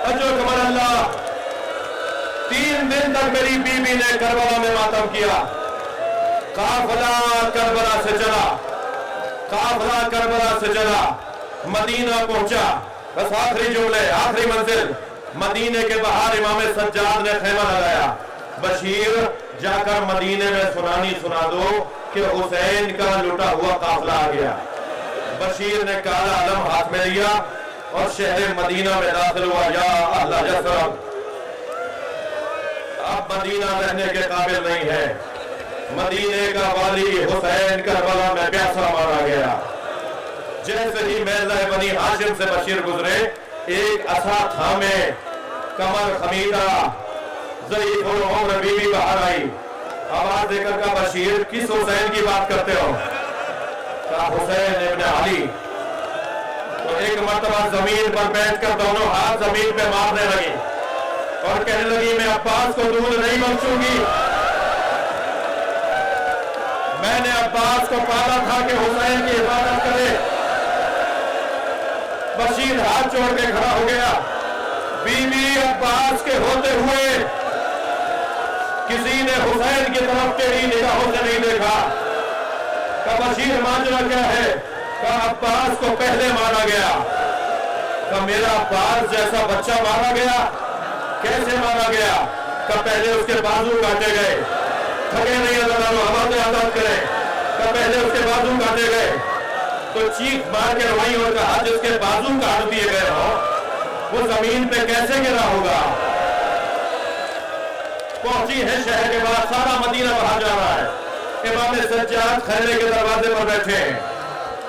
اجر و کمال اللہ، 3 دن تک میری بی بی نے کربلا میں ماتم کیا، قافلہ کربلا سے چلا، قافلہ کربلا سے چلا، مدینہ پہنچا، بس آخری جملے، آخری منزل، مدینے کے باہر امام سجاد نے خیمہ لگایا، بشیر جا کر مدینے میں سنا دو کہ حسین کا لٹا ہوا قافلہ آ گیا، بشیر نے کالا علم ہاتھ میں لیا، اور شہر مدینہ میں داخل ہوا۔ یا اہل یثرب، اب مدینہ رہنے کے قابل نہیں ہے۔ مدینے کا والی حسین کربلا میں پیاسا مارا گیا۔ جیسے ہی میلہ بنی ہاشم سے بشیر گزرے، ایک عصا تھامے کمر خمیدہ ضعیف العمر بی بی باہر آئی۔ آواز دے کر کہا بشیر کس حسین کی بات کرتے ہو؟ کہا حسین ابن علی۔ تو ایک مرتبہ زمین پر بیٹھ کر دونوں ہاتھ زمین پہ مارنے لگی اور کہنے لگی میں عباس کو دودھ نہیں بخشوں گی۔ میں نے عباس کو پالا تھا کہ حسین کی حفاظت کرے۔ بشیر ہاتھ چھوڑ کے کھڑا ہو گیا۔ بی بی عباس کے ہوتے ہوئے کسی نے حسین کی طرف تیری نگاہوں سے نہیں دیکھا۔ کہا بشیر ماجرا کیا ہے؟ کہا عباس کو پہلے مارا گیا۔ کہا میرا عباس جیسا بچہ مارا گیا؟ کیسے مارا گیا؟ کہا پہلے اس کے بازو کاٹے گئے۔ تھکے نہیں اللہ تعالیٰ ہوا سے آزاد کرے۔ کہا پہلے اس کے بازو کاٹے گئے۔ تو چیخ مار کے روئی اور کہا جس کے بازو کاٹ دیے گئے ہو وہ زمین پہ کیسے گرا ہوگا؟ پہنچی ہے شہر کے بعد، سارا مدینہ باہر جا رہا ہے۔ امام سجاد خیمے کے دروازے پر بیٹھے ہیں۔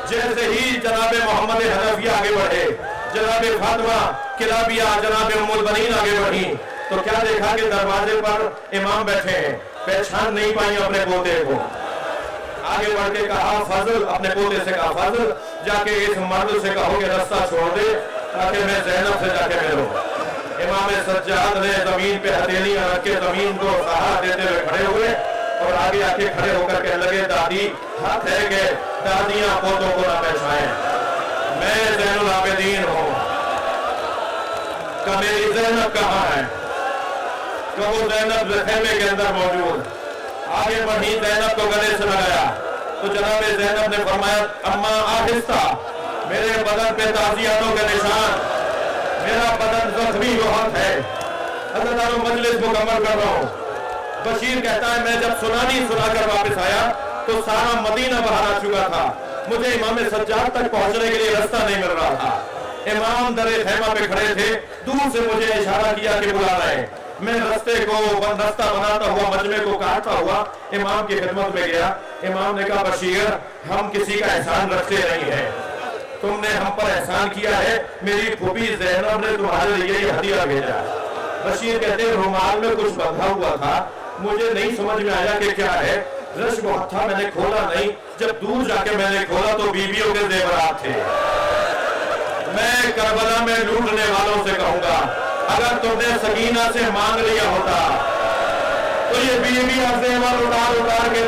جیسے ہی جناب محمد حنفیہ آگے بڑھے، جناب فاطمہ کلابیہ، جناب ام البنین آگے بڑھی تو کیا دیکھا کہ دروازے پر امام بیٹھے ہیں۔ پہچان نہیں پائی اپنے پوتے کو۔ آگے بڑھ کے کہا فضل، اپنے پوتے سے کہا فضل جا کے اس مرد سے کہو کہ رستہ چھوڑ دے تاکہ میں زینب سے جا کے ملوں۔ امام سجاد نے زمین پہ ہتھیلیاں رکھ کے زمین کو سہارا دیتے ہوئے کھڑے ہوئے اور آگے آ کے کھڑے ہو کر کہنے لگے دادی ہاتھ ہے کہ دادیاں پوتوں کو نہ پہچائیں، میں زین العابدین ہوں۔ کہ میری زینب کہاں ہے؟ کہ وہ زینب خیمے کے اندر موجود۔ آگے بڑھی زینب کو گلے سے لگایا تو جناب زینب نے فرمایا اماں آہستہ، میرے بدن پہ تعزیتوں کے نشان، میرا بدن زخمی بہت ہے، حضرت مجلس مکمل کر رہا ہوں۔ بشیر کہتا ہے میں جب سنا کر واپس آیا تو سارا مدینہ باہر آ چکا تھا، مجھے امام سجاد تک پہنچنے کے لیے راستہ نہیں مل رہا تھا۔ امام در خیمہ پہ کھڑے تھے، دور سے مجھے اشارہ کیا کہ بلا رہے ہیں۔ میں رستے کو رستہ بناتا ہوا مجمع کو کاٹتا ہوا امام کی خدمت میں گیا۔ امام نے کہا بشیر ہم کسی کا احسان رکھتے نہیں ہیں، تم نے ہم پر احسان کیا ہے، میری پھوپھی زینب نے تمہارے لیے یہ ہدیہ بھیجا ہے۔ بشیر کہتے ہیں رومال میں کچھ بندھا ہوا تھا، مجھے نہیں سمجھ میں آیا کہ کیا ہے، رش بہت تھا میں نے کھولا نہیں، جب دور جا کے میں نے کھولا تو بیویوں کے زیورات تھے۔ میں کربلا میں لوٹنے والوں سے کہوں گا اگر تم نے سکینہ سے مانگ لیا ہوتا تو یہ بیویاں زیور اتار کے